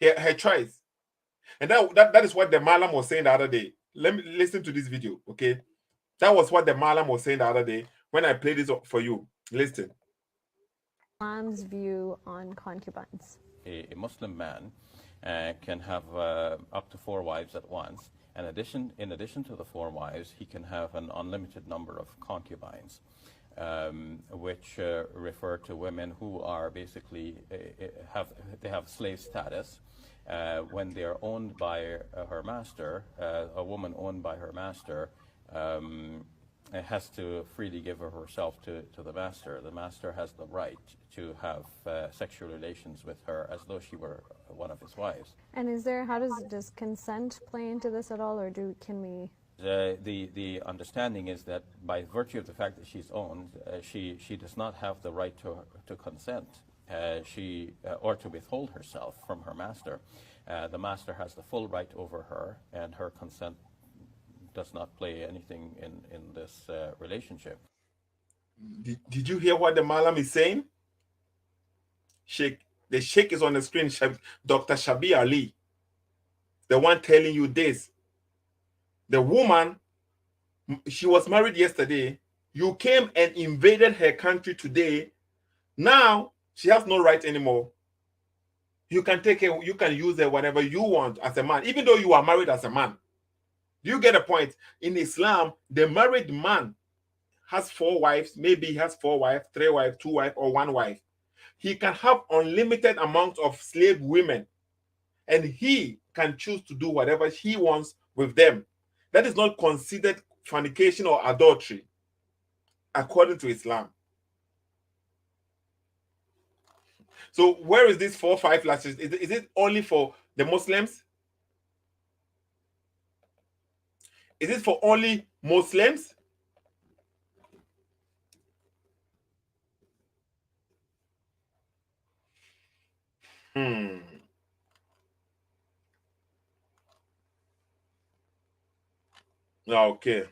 her choice. And that is what the Malam was saying the other day. Let me listen to this video, okay? That was what the Malam was saying the other day when I played this for you. Listen. Islam's view on concubines. A Muslim man can have up to 4 wives at once. And in addition to the 4 wives, he can have an unlimited number of concubines, which refer to women who are basically have slave status. When they are owned by her master, a woman owned by her master has to freely give herself to the master. The master has the right to have sexual relations with her as though she were one of his wives. And does consent play into this at all, or can we? The understanding is that by virtue of the fact that she's owned, she does not have the right to consent. Or to withhold herself from her master. The master has the full right over her, and her consent does not play anything in this relationship. Did you hear what the Malam is saying? The Sheikh is on the screen, Dr. Shabi Ali, the one telling you this. The woman, she was married yesterday. You came and invaded her country today. Now she has no right anymore. You can take her, you can use her whatever you want as a man, even though you are married as a man. Do you get a point? In Islam, the married man has 4 wives, maybe he has 4 wives, 3 wives, 2 wives, or 1 wife. He can have unlimited amount of slave women, and he can choose to do whatever he wants with them. That is not considered fornication or adultery, according to Islam. So where is this 4, 5 lashes? Is it only for the Muslims? Is it for only Muslims? Okay.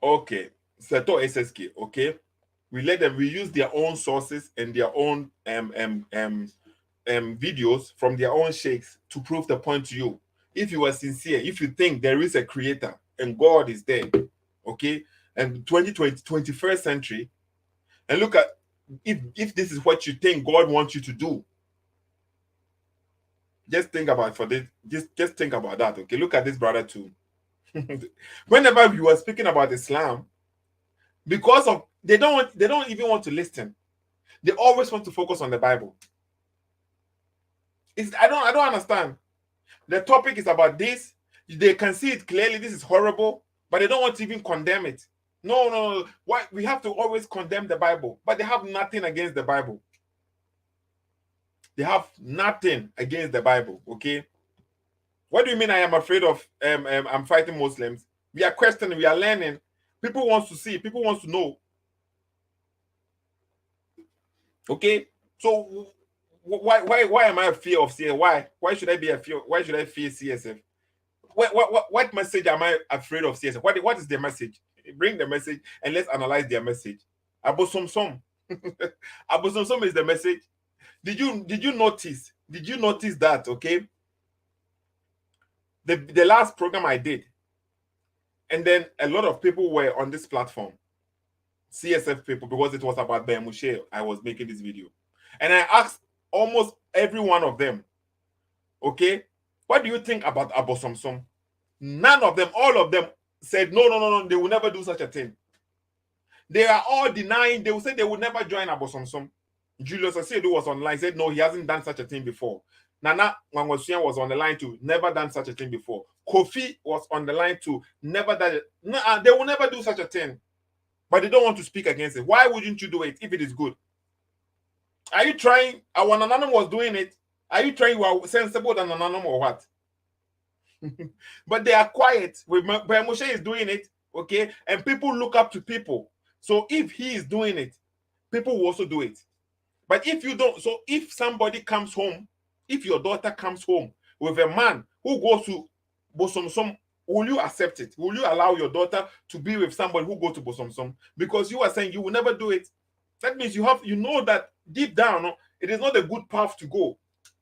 Okay. Seto SSK, okay? We let them. We use their own sources and their own videos from their own sheikhs to prove the point to you. If you are sincere, if you think there is a creator and God is there, okay, and 2020, 21st century, and look at if this is what you think God wants you to do, just think about for this. Just think about that. Okay, look at this brother too. Whenever you are speaking about Islam, because of they don't even want to listen. They always want to focus on the Bible. I don't understand. The topic is about this. They can see it clearly. This is horrible, but they don't want to even condemn it. No. Why we have to always condemn the Bible? But they have nothing against the Bible. They have nothing against the Bible. Okay. What do you mean I am afraid of I'm fighting Muslims? We are questioning, we are learning. People want to see, people want to know. Okay? So why am I a fear of CSF? Why should I be a fear? Why should I fear CSF? What message am I afraid of CSF? What is their message? Bring the message and let's analyze their message. Abosomsom. Abosomsom is the message. Did you notice? Did you notice that? Okay. The last program I did, and then a lot of people were on this platform, CSF people, because it was about Bemushe. I was making this video, and I asked almost every one of them, okay, what do you think about Abosomsom? None of them, all of them said no, they will never do such a thing. They are all denying. They will say they will never join Abosomsom. Julius Asiedu was online, said no, he hasn't done such a thing before. Nana Wangwasuyan was on the line too, never done such a thing before. Kofi was on the line too, never done it. They will never do such a thing. But they don't want to speak against it. Why wouldn't you do it if it is good? Are you trying? Our Nananum was doing it. Are you trying? You are sensible than Nananum or what? But they are quiet. Moshe is doing it, okay? And people look up to people. So if he is doing it, people will also do it. But if you don't, so if somebody comes home, if your daughter comes home with a man who goes to Bosomsom, will you accept it? Will you allow your daughter to be with somebody who goes to Bosomsom? Because you are saying you will never do it. That means you know that deep down, it is not a good path to go.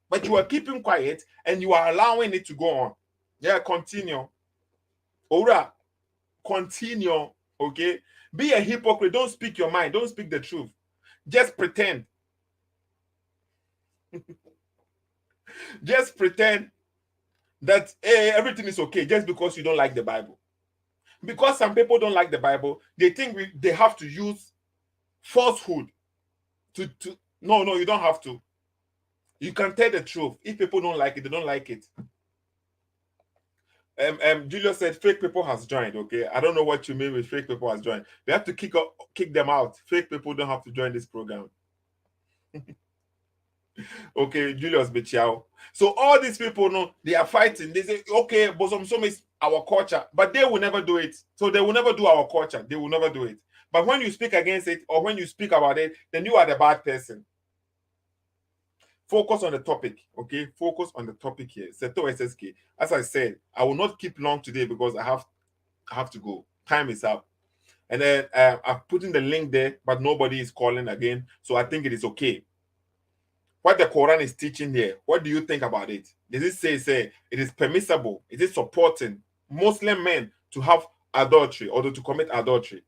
But you are keeping quiet and you are allowing it to go on. Yeah, continue. Ora, continue. Okay? Be a hypocrite. Don't speak your mind. Don't speak the truth. Just pretend. Just pretend that everything is okay just because you don't like the Bible. Because some people don't like the Bible, they think they have to use falsehood to no, you don't have to. You can tell the truth. If people don't like it, they don't like it. Julius said fake people has joined. Okay, I don't know what you mean with fake people has joined. We have to kick them out. Fake people don't have to join this program. Okay, Julius Bichiao. So all these people know they are fighting. They say, okay, Bosomsom is our culture, but they will never do it. So they will never do our culture. They will never do it. But when you speak against it or when you speak about it, then you are the bad person. Focus on the topic, okay? Focus on the topic here. Seto SSK. As I said, I will not keep long today because I have to go. Time is up. And then I've put in the link there, but nobody is calling again. So I think it is okay. What the Quran is teaching here, what do you think about it? Does it say it is permissible? Is it supporting Muslim men to have adultery or to commit adultery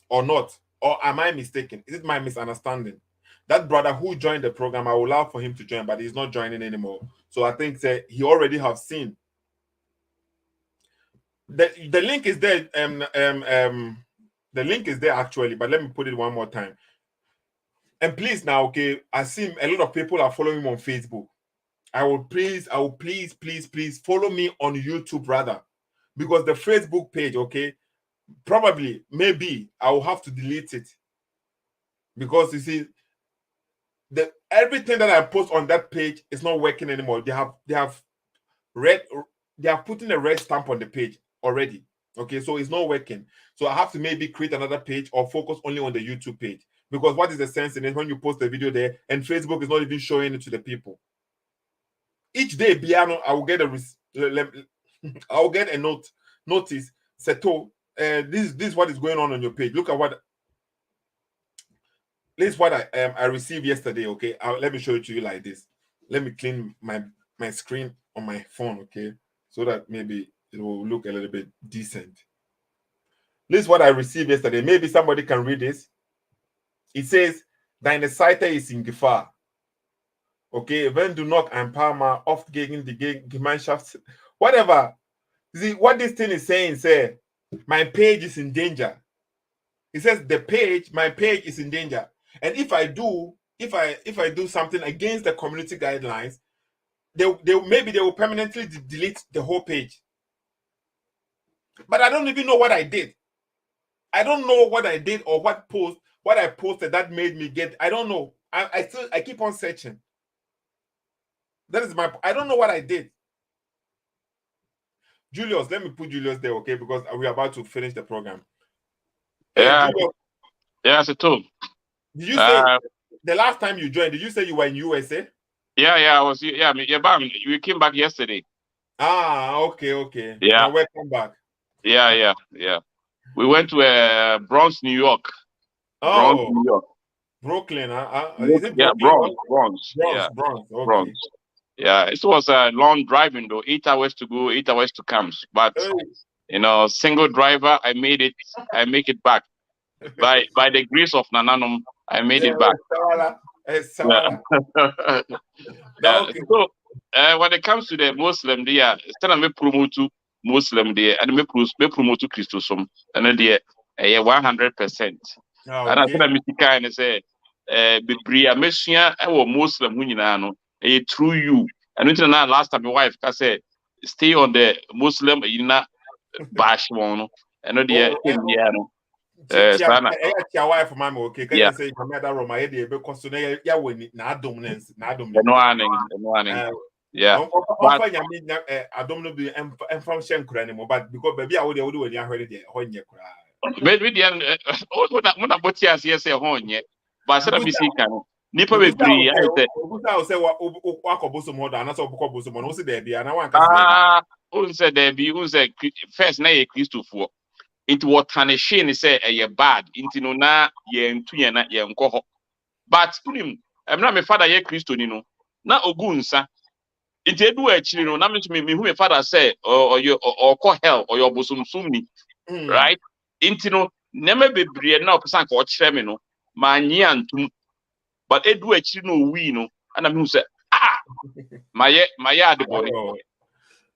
or not? Or am I mistaken? Is it my misunderstanding? That brother who joined the program, I would love for him to join, but he's not joining anymore. So I think that he already have seen. The link is there. The link is there actually, but let me put it one more time. And please now, okay, I see a lot of people are following me on Facebook. I will please follow me on YouTube rather, because the Facebook page, okay, probably maybe I will have to delete it because you see everything that I post on that page is not working anymore. They have putting a red stamp on the page already. Okay, so it's not working. So I have to maybe create another page or focus only on the YouTube page. Because what is the sense in it when you post the video there and Facebook is not even showing it to the people? Each day, Biano, I will get a notice. Seto, this is what is going on your page. Look at what this is what I received yesterday. Okay, let me show it to you like this. Let me clean my screen on my phone. Okay, so that maybe it will look a little bit decent. This is what I received yesterday. Maybe somebody can read this. It says, "Deine Seite ist in Gefahr." Okay, wenn du noch ein paar Mal oft gegen die Gemeinschaft, whatever. See what this thing is saying. Say, my page is in danger. It says my page is in danger. And if I do something against the community guidelines, they will permanently delete the whole page. But I don't even know what I did. I don't know what I did or what I posted that made me get. I don't know. I keep on searching. That is I don't know what I did. Julius, let me put Julius there, okay? Because we're about to finish the program. Yeah. Julius, Yes, it too. did you say the last time you joined? Did you say you were in USA? Yeah, I was. Yeah, you came back yesterday. Okay. Yeah. Now welcome back. Yeah. We went to Bronx, New York. Oh, Bronx, New York. Brooklyn. Is it Yeah, Brooklyn? Bronx. Yeah. Yeah, Bronx. Okay. Bronx. Yeah, it was a long driving though. 8 hours to go, 8 hours to come. But single driver, I made it. I make it back. By the grace of Nananum, I made it back. Yeah. Okay. So when it comes to the Muslim, they are still me promote to Muslim there and me promote to Christosum and they 100%. And I said Mistika and say Bibria Messia or Muslim Hunino through you. And until now last time my wife said stay on the Muslim bash one and the your wife, mama, okay? Can you say your mother room? I had the because today, yeah, we not dominance, not dominance. Yeah. But I don't know the and function anymore, but because baby, I would do when you heard it when you cry. Maybe the end, what about yes, but I said, I'm missing. Nipa be free. I say what bosom more than I saw bosom on also there be and I want who said there be who said first na ye Christopher. It was Tanishin say a bad into no na ye ntu ye na ye nko. But I'm not my father ye Christo ni no. Na ogunsa. Into edu actually no na me who my father say or call hell or your bosom sumni. Right? Into no never be breed na person ko kire me no. Ma nyi antum. But edu actually no we no. And I'm who say my the body.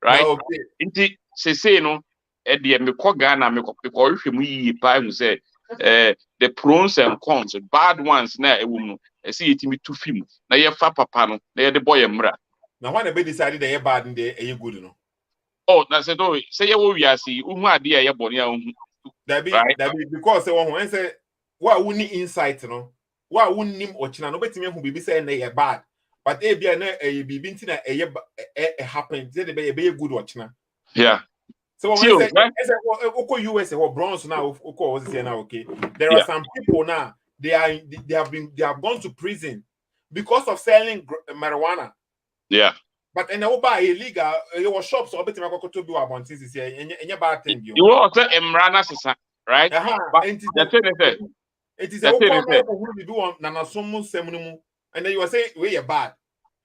Right? Into say no. Me Ghana me hwehwɛ mu yi pa hu say the pros and cons bad ones na ewu no see yetimi to film na ye fa papa no na ye de boy mra na when be decided they bad and they good no na say ye wo wiase uhu ade ye bone a uhu that be because say one say what we need insight no what we nim ochina no betimi hu bibi say na ye bad but e bia na e bibi ntina e happen say be good ochina. Yeah. So when I say US or bronze now, okay. There are some people now. They have gone to prison because of selling marijuana. Yeah. But and buy illegal your shops or better to do about this is a bad thing. You also emrana sisa, right? It is a who do on Nanasumu Semumu, and then you are saying we are bad,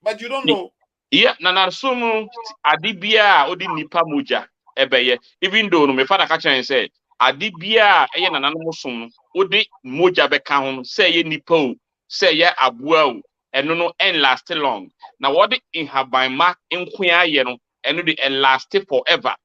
but you don't know. Yeah, Nanasumu Adibia Odi Nipa Muja. Even though no me father catch and say adibia eye na nanom som odi moja beka ho say ye nipa o say ye aboa o eno no en last long na what in haban ma enko aye no eno dey last forever.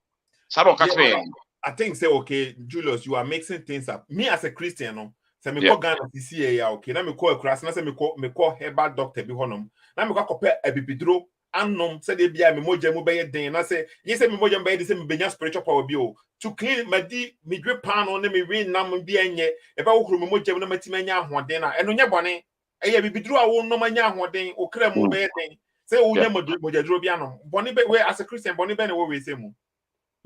I think say okay Julius, you are mixing things up. Me as a Christian no say me call Ghana CCA ya okay na me call class na say me call herbal doctor bi honom na me call kopɛ abibidro anom said they be a moja mu be den na say yes me moja be say me benya spiritual power bi o to clean me dwe pan on me win nam bi enye e ba wo kro me moja mu na matimi anya ahoden na eno nye bone e ya bibiduru a wo no manya ahoden o kra mu be den say wo nya moja duro bi anom bone be we as a Christian bone be na wo we say mu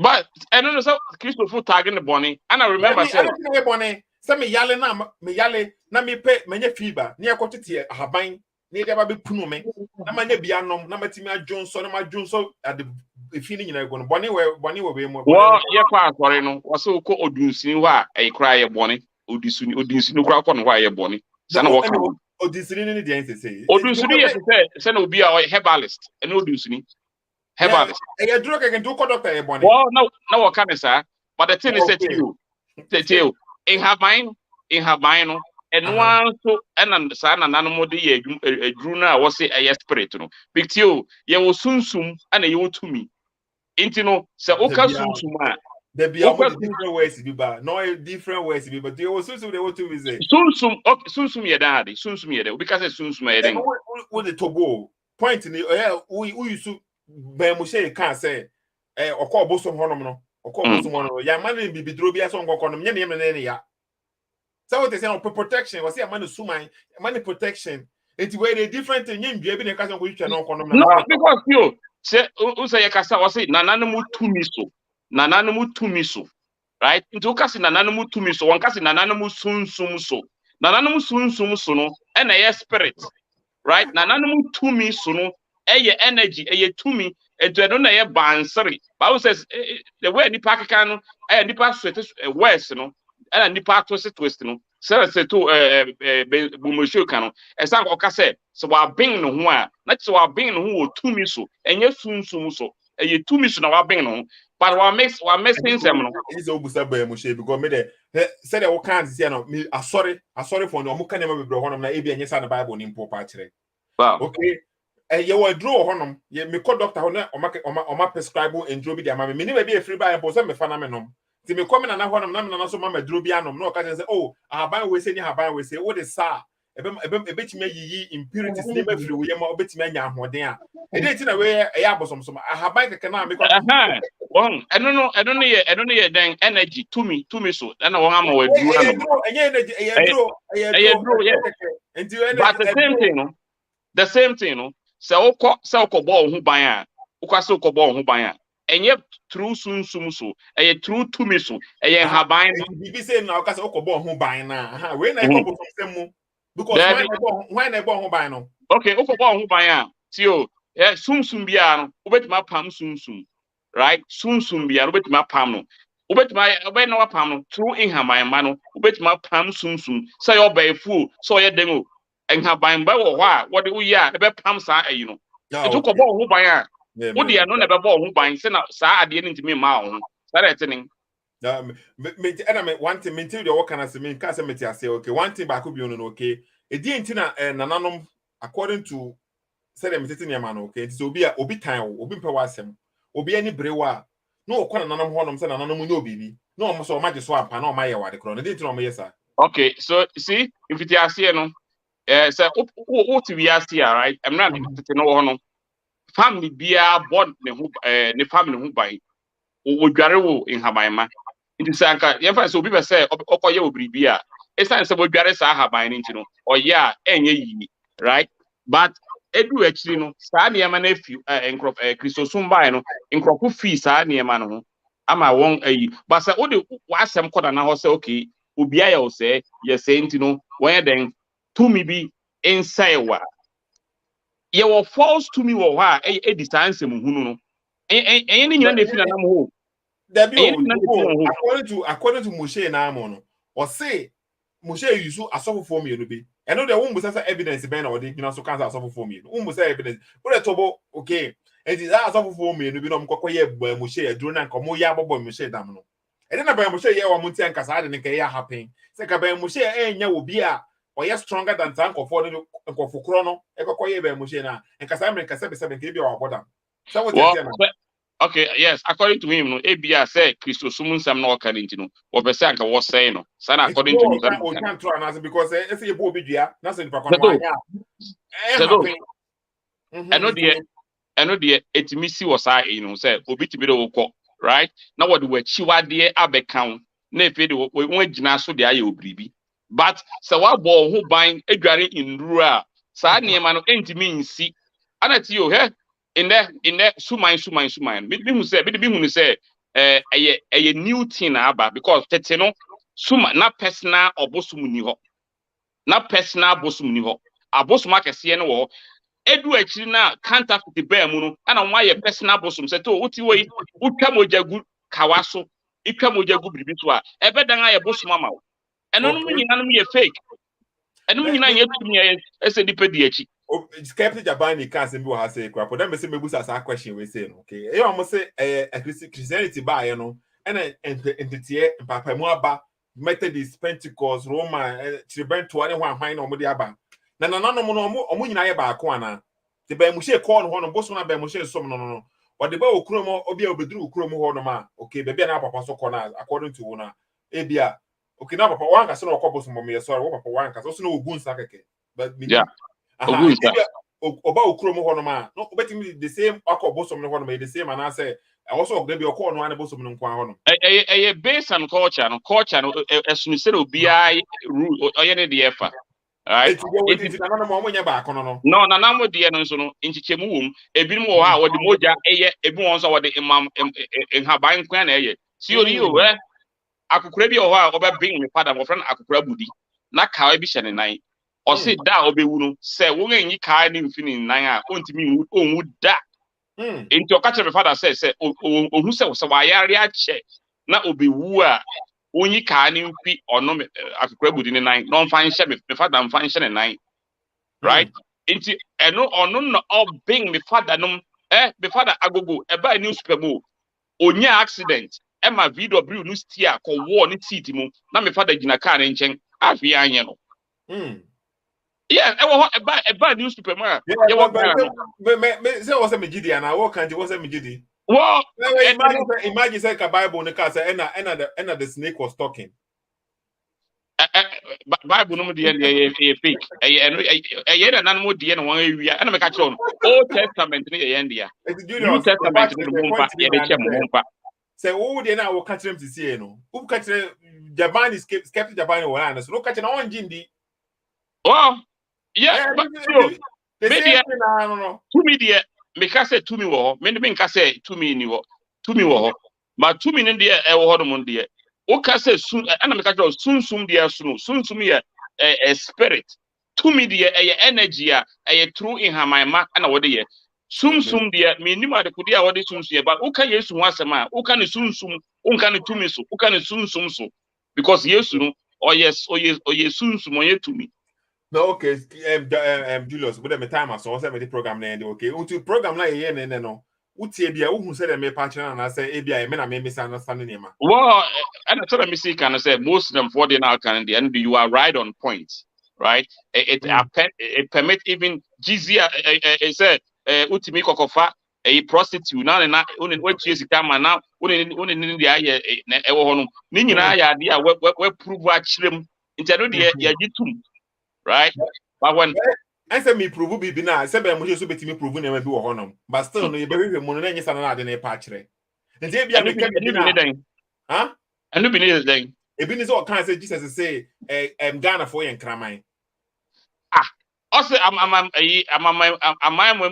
but eno no so Christopher tagging the bone and I remember say bone say me yale na me pe menye fever na yakotete ahaban ni de ba be punu me na manya bianom na matimi adwonso na madwonso ade efini nyina go no bone we mo well ye kwa asori no wo so ko odunsin ho a e kra ye bone odisuni kra ko no ho a ye bone Sana waka. Odisini the answer say. Odusuni yes say na obi a herbalist. And odusuni. Herbalist. Yeah, drug I can do doctor ebony. Well, no waka sir. But the thing is that you in her mind no and one so and sana nanomo de ye aduru na wo say a spirit no. Pictio ye wo sunsum and ye wo tumi. Inti no se oka sunsum a there be different ways to be no different ways to be, but they will soon they want to say sunsum okay sunsum ye daddy sunsum ye de because sunsum ye den what the tobo point in the we used to be mo say can say okọ bosom honom no okọ bosom honom ya man bi bidro bi aso nkọkọ no nye ne ya so what they say on protection was say man suman man protection it were a different thing nye ndua bi ne ka so nkọ no nkọ no because you say u say kasa was say nananum tumi so right into ukasi nananum tumi so wankasi nananum sunsum so nananum sunsum so no e na ye spirit right nananum tumi so no e energy e tumi eto no na ye bansere Bible says the way nipa kaka no e nipa sweat west no and nipa twist no say to bumosho kan no e san ko ka say so wa bin no ho a na so wa bin no ho wo tumi so enye sunsum so e tumi so na wa bin no but wa mixing them no is obusa ba mo she because me de said o kan see no me sorry for no mo kan ma bebre honom na e bi enye sa na Bible ni mpo pa kire okay ye wa draw honom ye me call doctor honom o ma prescribe endro bi de ama me ni ba bi e free by mpo so me fa na me nom ti me come na honom na me na so ma dro bi anom no ka say oh ahaban we say ni ahaban we say what is sa ebetimi yiyi impurities ni ma free we ma obetimi anya ahoden a e dey ti na we e abosom so ahaban keke na me Won, I don't know then energy to me so. I know what I'm with you. Energy, but the same thing, no. So ko ball who buy a, so ko ball who buy a. And yet true soon so, a true to me so, a habain. Be saying now, because ko ball who buy now. When I go from them, because when I ball who buy no. Okay, ko ball who buy a. Tio, yeah, soon biano, ubet ma pam soon. Right soon bia obetima pam no obetima obe na wapam no through inhaban ma no obetima pam soon say your bay fool so ye den o inhaban ba wo ho a wo de uyi a ebe pam sa ayi no eto ko bo ho ban a wo de no na be bo ho ban se na sa ade ni ntimi ma ho sa re tene me one thing me tell you what can I say me can say me say okay one thing back bi no okay e di ntina nananom according to say them tete ne ma no okay so obi tan obi mpa wasem obi ani brewa no okwana nanam honom se nanam nyo bibi no omo so maje so ampa na o maye wade kro no dey tin o yesa okay so see if it is here no say what we are here right I'm not tete no honom family bia born ne hu ne family hu ban o dware wo in habanma nti sanka ye fa so obi be say okoye obribi a esan se bo dware sa haban ni nti no oye a enye yi right but edu actually no saa niema na fi enkrof kristosum bai no enkrofu fi saa niema no ho ama won ayi but say o de wasem koda na ho say okay obi aya o say yes enti no won den to me bi inside wa ye wo false to me wo ha e distance mu hunu no enye ni nyina na fi na nam ho according to Moshe na amo no o say Moshe yusu asofofo mi no bi I know there won't be evidence ben or the so cancer suffer for me. Evidence. But a tobo okay. And it is suffer for me, no be no mkoye Moshe drone and come ya bobo Moshe damno. And then about Moshe ya wa munti and kasada and kaya happen. Say ka ben Moshe enya will be a or ya stronger than tank of for chrono, ekoye be Moshe na and kasame kasabe 7 give you our border. So what okay, yes, according to him, no, ABA say Christosum Sam no Carintino, or Besanka was saying, no, son, according to him, can't try an because if you will be there, nothing for I know the etimisi was I, said, Obiti Bido, right? Now what were Chiwa dear Abe count, Nefe, we went Jinaso de Ayo Bribi. But so what ball who buying a granny in Rua, Sani man of intimate see, and at you, eh? In there, sumain. Me who say, a new thing about because teteno suma na personal or bosumuni ho. Na personal bosumuni ho. A bosuma kese no wo. Edu actually na counterfeit the bear muno. And why a personal bosum say to uti we utwa mojagu kawaso. Itwa mojagu bibi to a. Ebe dan aye bosuma ma. Eno no nyina no ye fake. ɛnum nyinaa yɛ tumi yɛ ɛsɛ nipa di akyi. Skeptic Japan can't be what I say, crap. But then, me busa a question we say, okay. You almost say a Christianity by you know, and entity and Papa Moaba, Methodist, Pentecost, Roma, Chibent to anyone wine or Modiaba. Nana no more or Munaya Bakwana. The Bemushe corn one of Bosona Bemushe some no. Or the Bow Chromo or be Bedru Chromo Honoma. Okay, baby, now Papa so corner according to Una. Ebia. Okay, now Papa Wanka, so no couples from me, sorry, Papa Wanka, also no goons like but Yeah. Oba ukromo hono ma no obetimi the same akọ bosom no hono ma the same and I say also dey be okọ no an bosom no nkwan hono Based on culture no esunu se obiai rule oye ne de efa right it na no mo nya ba akono no no na na mo de no so no nchichemu wom ebinim wo ha wo de moja eye ebi won so wo de imam haban kwan na eye si ori o akukura bi o ha oba bring me father mo friend akukura budi na kawa bi hye ne nan o se da obewu no se wo nyi kaa ni mfini nan a ontimi onwu da into catch me father say ohu se wo wa yare a che na obewu a onyi kaa ni mfi ono akukura budi ne nan no mfa nhye me father mfa nhye ne nan right into eno ono no obing me father no me father agogo e ba newspaper mo onya accident e ma VW no steer ko wo ne seat mu na me father gina car ne nchen afi anye no yeah e ba newspaper mo yeah me say was me gidi and I walk and was me gidi well imagine say ka Bible ne ka say and the snake was talking Bible no de e fake e na no de no wan awia na me ka kire on Old Testament ne ye ndia New Testament no mo mpa ye de che mo mpa say wo de na wo ka kire mtisi no wo ka kire Japan is skeptic Japan wo na so no ka kire na on jindi well yeah but maybe to me de me ka say to me wo me ka say to me ni wo ma to me ne de e wo ho no mo de o ka say sun ana me ka kire sunsum de sunu sunsum ye a spirit to me de e energy a e true in hamaima ana wo de ye sunsum de me ni ma de kudi a wo de sunsu ye ba o ka Yesu ho asema o ka ne sunsum o ka ne to me so o ka ne sunsum so because Yesu no o yes sunsum o ye to me. No, okay, Julius, but the time I saw the program na okay. Until program na ye no. Uti ebia who said me patch and I say ebia me na me misunderstanding him. Well, and I told me see can say most of them for the now can the end you are right on point, right? It permit even jizia it said utimi kokofa a prostitute now na what chase come now uni the aye e wo hono ni nyina ya de a we prove a chirem intendo de ya gitum. Right? But when I said me prove be na say be mo so betimi prove na bi wo honom but still no ye be hwehwe mo no na nyesa na ade na patchere nti bia me kan bi na ha anu bi ne den ebi ni so kan say Jesus say Ghana for yen kraman also am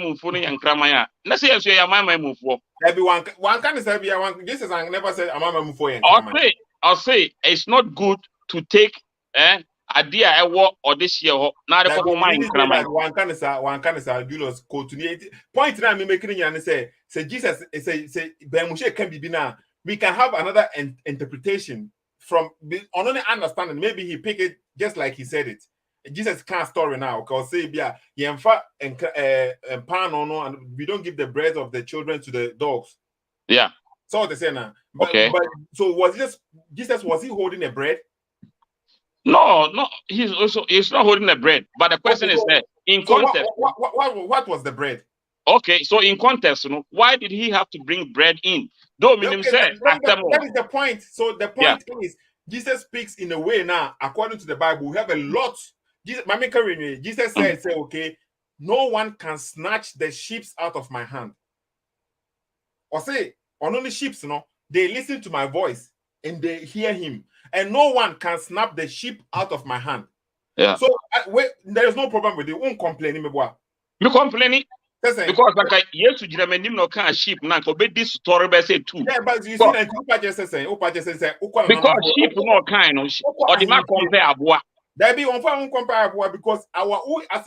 mu fu no yen kraman a na say enso ya am mu fu every one kan say bia one Jesus never said am mu for yen kraman I'll say it's not good to take idea ewo odehie ho na de ko man kraman one can say Julius continue point na me making yan say Jesus say bemushe can be na we can have another interpretation from only understanding maybe he pick it just like he said it Jesus can't story now because say bia yemfa pan no and we don't give the bread of the children to the dogs so they say now but so was Jesus was he holding a bread? No, he's not holding the bread. But the question is that in context, what was the bread? Okay, so in context, why did he have to bring bread in? Though meaning said that is the point. So the point is Jesus speaks in a way now, according to the Bible, we have a lot. Jesus said, say, okay, no one can snatch the sheep out of my hand. Or say, on only sheep, they listen to my voice and they hear him. And no one can snap the sheep out of my hand. Yeah. So there is no problem with it. Won't complain me. Me complaining because like yes, you no can sheep now. Go be this story be say too. Yeah, but you see, like just say, because sheep no kind of or the man compare aboa. There be one for compare aboa because our as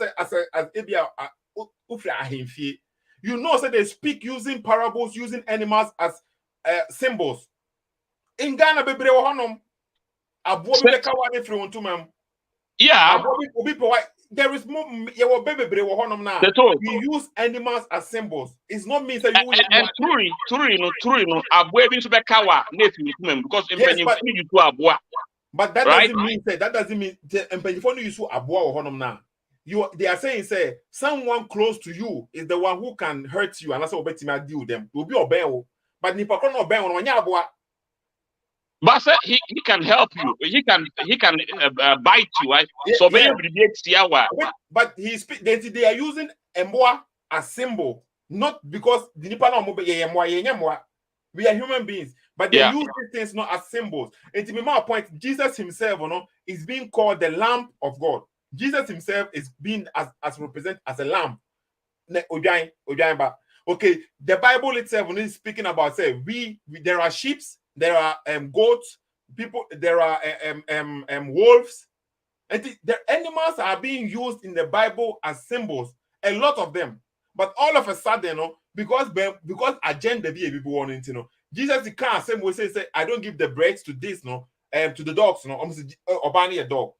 ebia ahemfie. You know, so they speak using parables, using animals as symbols. In Ghana, bebre honum. Aboa be kawa ne free on to mem. Yeah. There is more. The two. We use animals as symbols. It's not means that you will. And true, Abua even to be kawa because in Yes, Benin you do Abua. but that Right? doesn't mean and before you use abua or honum now. They are saying say someone close to you is the one who can hurt you, and that's what betima deal with them. Will be obey, but nipa kono obey on abua. But sir, he can help you. He can bite you, right? So maybe But they are using emboa as symbol, not because the nipa no mo be we are human beings, but they use these things not as symbols. And to be my point, Jesus himself, is being called the Lamb of God. Jesus himself is being as represented as a lamb. Okay, the Bible itself is speaking about say there are sheep, there are goats, people, there are wolves, and the animals are being used in the Bible as symbols, a lot of them. But all of a sudden, because agenda be people wanting to know, Jesus can't say we say I don't give the bread to this to the dogs almost obani a dog.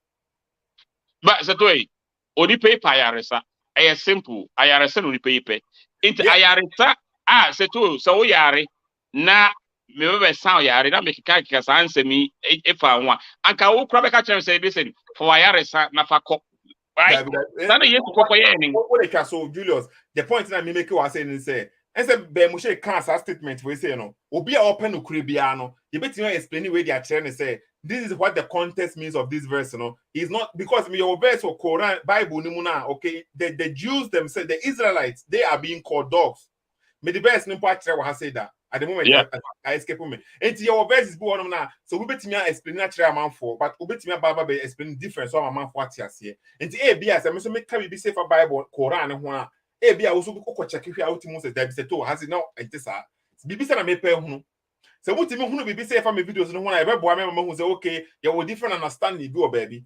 But Zatoi, Odi pay payaresa. I simple. Ayaresa no pay pay. Into ayaresa seto so yare na me be sound yare na make ka answer me if I want. Anka wo kra be ka chere say listen for ayaresa na fa ko. Right? Sana yesu kokoye ni. What so Julius, the point that me make was saying is say and say be mo share cancer statement we say no. Obi a open no kribia no. You better explain where they are trying to say this is what the context means of this verse, It's not because your verse or Quran Bible nimuna, okay? The Jews themselves, the Israelites, they are being called dogs. Me the verse no part I say that at the moment I escape me. And your verse is born now. So we bet me explain natural man for, but we bet me Baba be explain difference so man for what you say. And the ABS I make can be safe for Bible Quran and one. ABS also go check if you out to that be to has it now and this are. Bibi say na me pay hunu. So what me hunu bibi say for me videos no one I be boy me who say okay, you will different understanding do baby.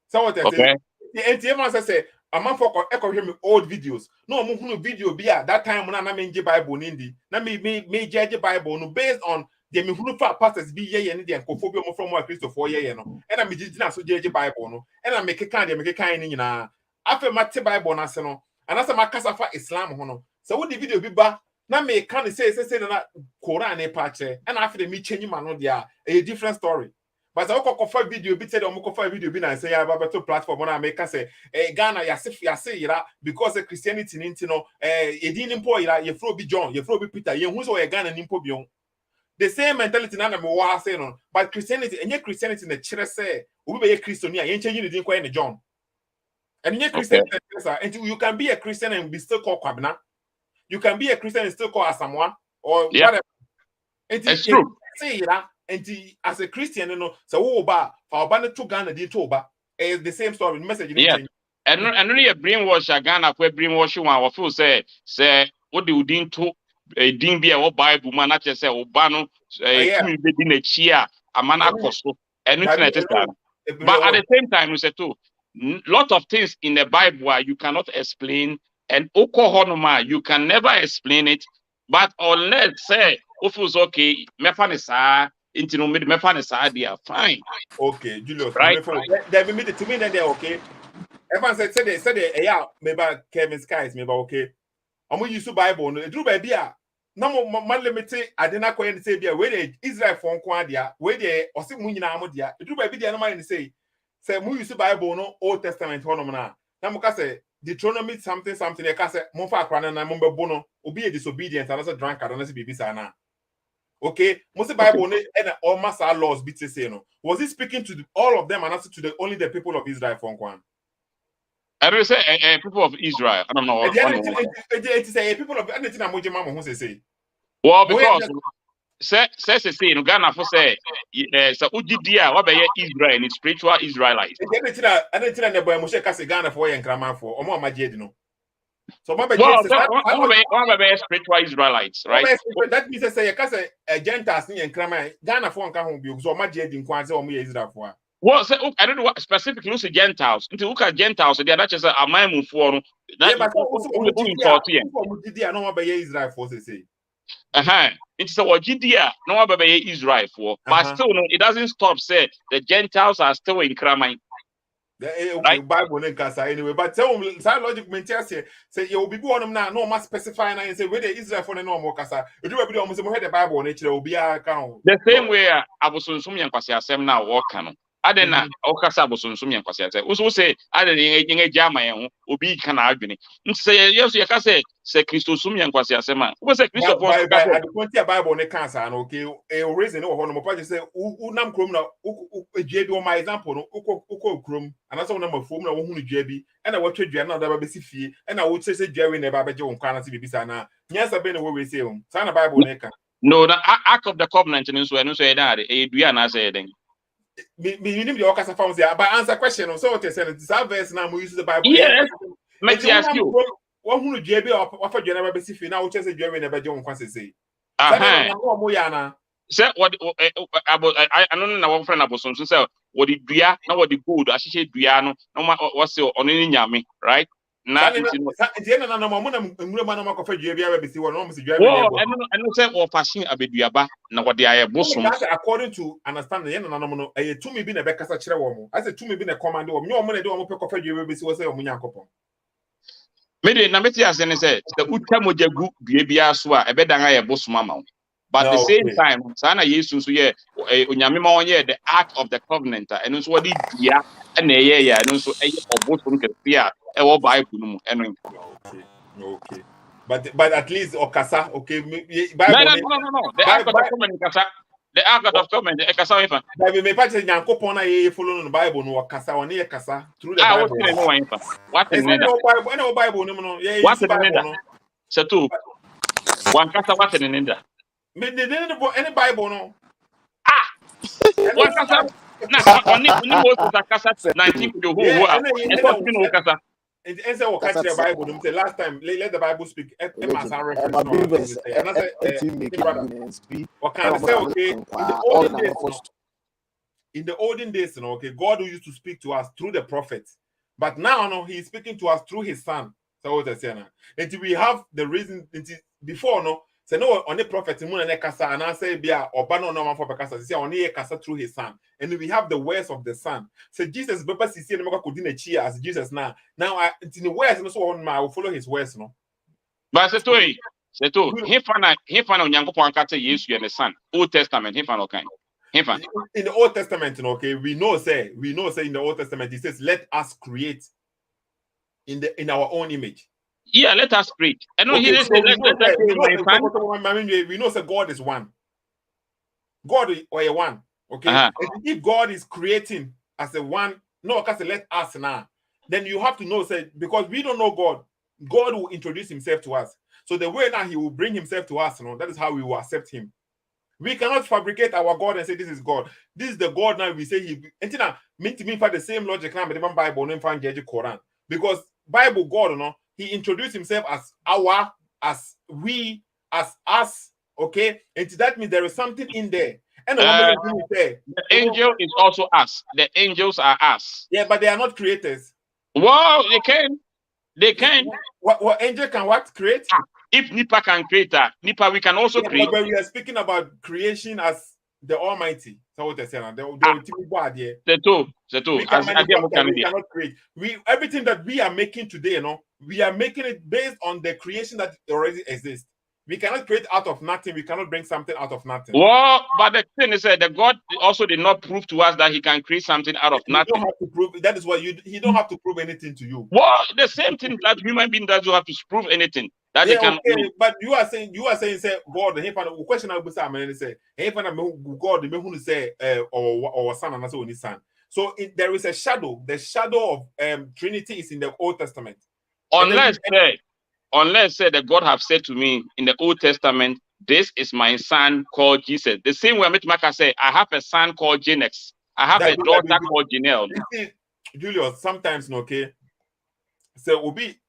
So what I say, the NTM say a man for echo me old videos. No mo hunu video be that time na me Bible nindi. Na me judge Bible no based on the me hunu fa pastors be ye ne the nkofo bi from Christo for ye no. And I me jina so judge Bible no. And I make kan ni nyina. Afa mate Bible na se no. And as ma kasa fa Islam ho no. So what the video be ba na me can say na Quran e pa che. And after me change man no dia a different story. But I go for video bit said on for video be na say ya ba to platform na make say Ghana yase ira because the Christianity ninti no edin nimpo ira ye fro bi John ye fro bi Peter ye hu so ye Ghana nimpo bi on the same mentality na me wa say no but Christianity enye Christianity na kire say obi be ye Christian a ye change ni din kwa ni John and enye Christianity and you can be a Christian and be still called Kwabena, you can be a Christian and still called Asamoah or whatever. It's true. Say and as a Christian, so for Obana to Ghana, the same story. Message. Yeah. And only a brainwash Ghana for brainwash one or full say what do you to a dim be a Bible man not just say Obano in a cheer a man akoso and internet time. But at the same time, we say too, lot of things in the Bible you cannot explain, and Okohonoma you can never explain it, but unless say Ofus okay, Mefanisa. Into no mid they are fine. Okay, Julius. Right? They made it to me that they're okay. Everyone said yeah, maybe Kevin Skies, maybe okay. I'm going to use the Bible. No, Drew baby. No man limited. I did not go and say where the Israel phone quadia, where they or some winning amodia. Drew baby, the man say we use the Bible, no Old Testament honomana. Namuka say Deuteronomy something. I can say Monfa Kran and Mumba Bono, be a disobedient, and as a drunkard, and as a bibisana. Okay, most Bible and all master laws be to say no. Was he speaking to all of them and also to only the people of Israel from Kwan? I don't say people of Israel. I don't know. It is a people of anything I'm with your mama who say. Well, because say no Ghana for say so Ujidia what be Israel and spiritual Israelites. I didn't tell the boy Moshe Kase Ghana for and Kraman for or more Majed no. So one spiritual Israelites, right? That means say a Gentiles and Kraman Ghana for and Kahun be so Majed in Kwanzaa or me Israel for. Well, say, I don't know what specifically who's Gentiles. Until look at Gentiles, they are not just a man for that. But also no one by Israel for say. It's a Judea, no one by Israel for. But still, no, it doesn't stop. Say the Gentiles are still in Kramai. Okay, Bible and Kasa anyway, but tell me, logic maintains say you will be born now, no more specifying and say whether Israel for the normal Kasa. You do be almost the Bible on it will be a account. The same way I was on some young Kwasiasem now walk canon. I didn't know Okasa was on some young Kwasiasem. Also say, I didn't a jama or be can argue. Say, yes, you can say Christo Sumian Kwasiasema. Was a Christo for I don't see a Bible on the cancer, and okay, a reason or one more say, Unam Chrome, JB on my example, Uko Chrome, and that's one number of formula who JB, and I watch you another baby fee, and I would say Jerry never be John Carnasy Bisana. Yes, I've been away say, sign a Bible necker. No, the act of the covenant in so and say that a Diana said. Me need your Okasa found there, but answer question. So what they said, it's our verse now. We use the Bible. Yes, let me ask you. One who JB or for General Bessifi now, which is a Jerry never John Quancy say. Say what I don't know one friend about some so what the Dria, now what the good, I should Driano, no matter what's your on any yami, right? Now, and say or passing a bit now what they are bosom. According to understand the end, I to me being a Becca Chairwoman. I said to me being a commander of no money, don't pick off you was a Munyakopo. Maybe Nametias and said the Utamoja group Bia Swa, a better I a boss mamma. But at the same time, Sana Jesus, yeah, Unyamimo, yeah, the act of the covenant, and also what did yeah, and yeah, and also a both from Katia, or Bible. Okay. But at least Okasa, okay. No. The act of the covenant, the act of covenant, the Kasa. But may patch Yankopona follow the Bible, no Kasa or near Kasa through the Bible. What is no Bible? No, yeah, what's the Bible? Satu. One Kasa, what's in India? They didn't put any Bible, no. One Kasa. Only Kasa 19 to who Kasa. And answer what catch the Bible. The last time, let the Bible speak. What can I say? Okay, in the olden days, okay, God used to speak to us through the prophets, but now, no, He is speaking to us through His Son. So what I say now, until we have the reason. Before, no. So no, on the prophet, and I say, "Bia or bano no man for Kasa." Say only Kasa through His Son, and we have the words of the Son. So Jesus, Baba, see, no could in a cheer as Jesus now. Now, in the words, no so on my will follow His words, no. But he found on Yankopon Kata Yesu and the Son. Old Testament, he found all kind. In the Old Testament, okay, we know say in the Old Testament, He says, "Let us create in our own image." Yeah, let us preach. And we know that God is one. God is one. Okay. If God is creating as a one, no, because let us now. Then you have to know, say, because we don't know God, God will introduce Himself to us. So the way now He will bring Himself to us, that is how we will accept Him. We cannot fabricate our God and say this is God. This is the God now we say He. And now, me for the same logic now, but even Bible, no find Quran. Because Bible God, He introduced Himself as our, as we, as us, okay? And that means there is something in there. And the angel is also us. The angels are us. Yeah, but they are not creators. Well, they can. What angel can what create? If Nipa can create Nipa, we can also create. But we are speaking about creation as the Almighty. So what they say now? The two. We cannot create. Everything that we are making today, we are making it based on the creation that already exists. We cannot create out of nothing. We cannot bring something out of nothing. Well, but the thing is that God also did not prove to us that He can create something out of nothing. You don't have to prove. That is what He don't have to prove anything to you. Well, the same thing that human being does. You have to prove anything that they can. Okay, but you are saying say God. The question I would say, God. The who say or son and also his son. So there is a shadow. The shadow of Trinity is in the Old Testament. Unless say that God have said to me in the Old Testament, "This is my son called Jesus." The same way Maka say, "I have a son called Genex. I have a daughter called Janelle." Julius, sometimes okay. So obi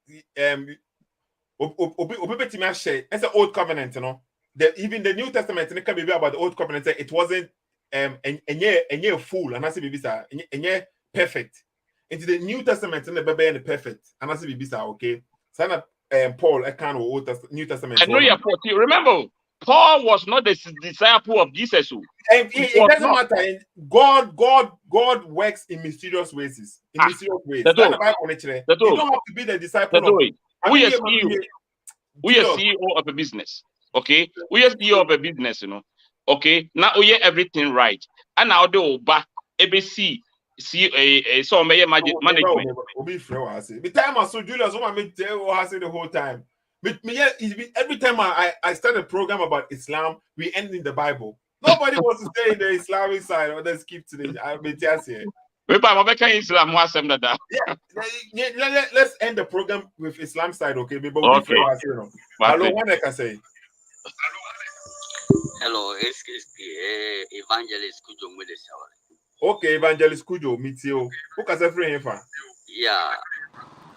it's an old covenant, even the New Testament it can be about the old covenant. It wasn't a fool, and I say be perfect. Into the New Testament and the baby and the perfect, and I say be okay. So Paul, I can't New Testament. I know you're 40. Remember, Paul was not the disciple of Jesus. It doesn't matter. God works in mysterious ways. In mysterious ways. You don't have to be the disciple of. We are CEO of a business. Okay, we are CEO of a business. You know. Okay, now we have everything right, and now the back ABC. See so management. The time I saw Julius, what I made the whole time. Every time I start a program about Islam, we end in the Bible. Nobody wants to stay in the Islamic side or let's keep to the just here. Let's end the program with Islam side, okay? Okay. Hello, what I can say. Hello, it's Evangelist Kujo Mudesawa. Okay, Evangelist Kujo, meet you. Who can say free info? Yeah,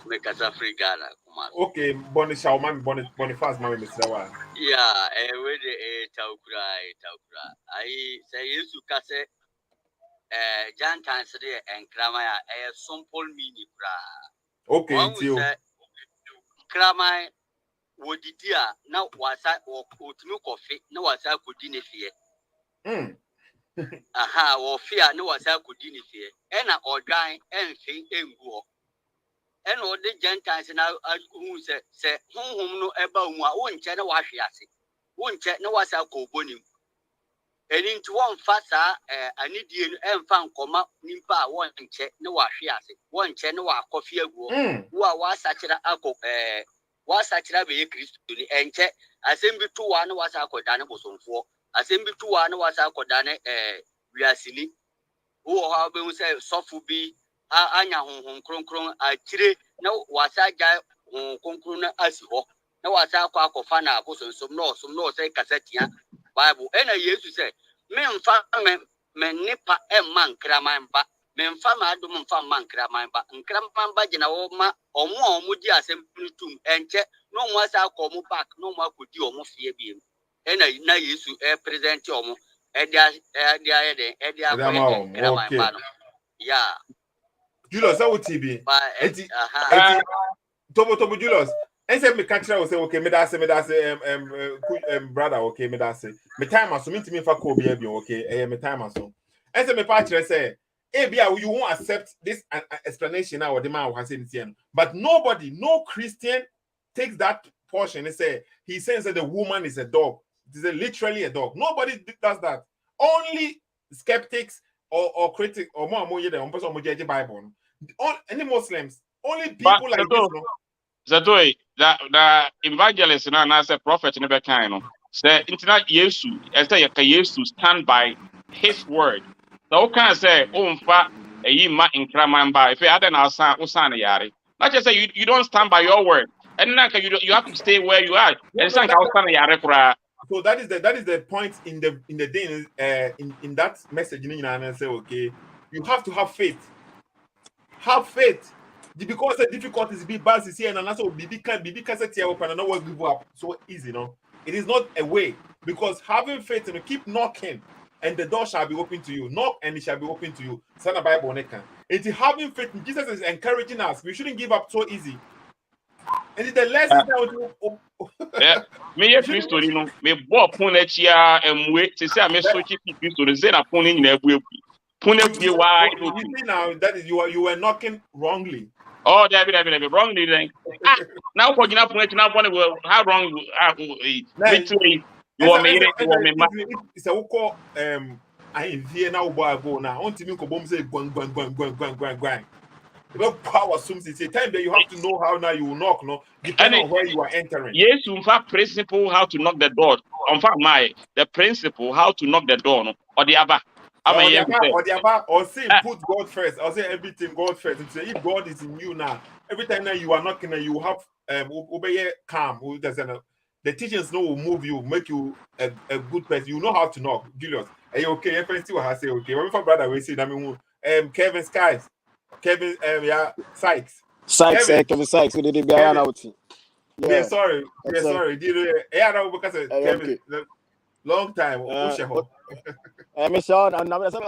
make us a free Ghana. Okay, Boniface, Mami, Mr. Wa. Yeah, where the Taukra. I say, yes, you can say, Jan Tansere and Kramaya, a simple mini bra. Okay, it's you. Kramai, would it now was I or put no coffee, no was I could dinner fear. Aha, or fear, no was I could dinner fear. And I or dying and thing and go. And all the Gentiles now who say, whom no about one channel wash yassi. One check no was a cobonim. And into one fasa, I need you and found comma, nimpa, one check no wash yassi. One channel coffee go, who was such a alcohol, was such a be Christian and check. Assembly 2 1 was a codana was on 4. Assembly 2 1 was a codana, we are silly. Who have been say, soft will be. Anya hon kron akire na wasa ga hon kron na asiho na wasa kwa akofa na abosonsom no say kasetia Bible ena Yesu say me mfa me nipa emma nkraman ba me mfa ma adom mfa ma nkraman ba gina wo ma omo di asem tum enche no mo asa akomo back no mo akodi omo fie biem ena na Yesu present omo edia nkraman ba no yeah. Julius, how would TV? Tobo Julius. I said me catch her say okay, me that say brother okay, me that say me time so me to me for Kobe okay, me time so. I said me patch say you won't accept this explanation now what the man was saying, but nobody, no Christian takes that portion and say he says that the woman is a dog. It is literally a dog. Nobody does that. Only skeptics or critics or more the Bible. Any Muslims, only people but, like this. Zatoi, the evangelist and as a prophet never kind. Say internet Yesu, I say Yesu stand by his word. So can say, oh, a yima in Kramamba. If you had an Osana Yari, not just say you don't stand by your word, and now you have to stay where you are. And so that is the point in the day in that message and say okay, you have to have faith. Have faith. Because the difficulties be bad here and also BB can open and not give up so easy, no. It is not a way because having faith and keep knocking and the door shall be open to you. Knock and it shall be open to you. Sana Bible nekan. It is having faith. Jesus is encouraging us. We shouldn't give up so easy. And it's the lesson that me a Christo, you know, me bought Punechia and wait to say I may so cheap Christo the Zena Pony in a will be. Why you see now that is you were knocking wrongly. Oh, David, wrongly then. Now for enough now how wrong you want me it's a call I in here now go now. On to bomb say gwang. The power assumes it's a time that you have to know how now you will knock, no, depending on where you are entering. Yes, in fact, principle how to knock the door. In fact, the principle how to knock the door, no, or the other. Or say put God first. I'll say everything God first. And say if God is in you now, every time now you are knocking and you have obey calm. The teachings will move you, make you a good person. You know how to knock. Julius, are you okay? If I see what I say, okay. When my brother will say, I mean, Kevin Skies, Kevin, Sykes. Kevin Sykes. We did it behind out. Yeah, sorry. Because Kevin. Long time. I'm sure I'm not some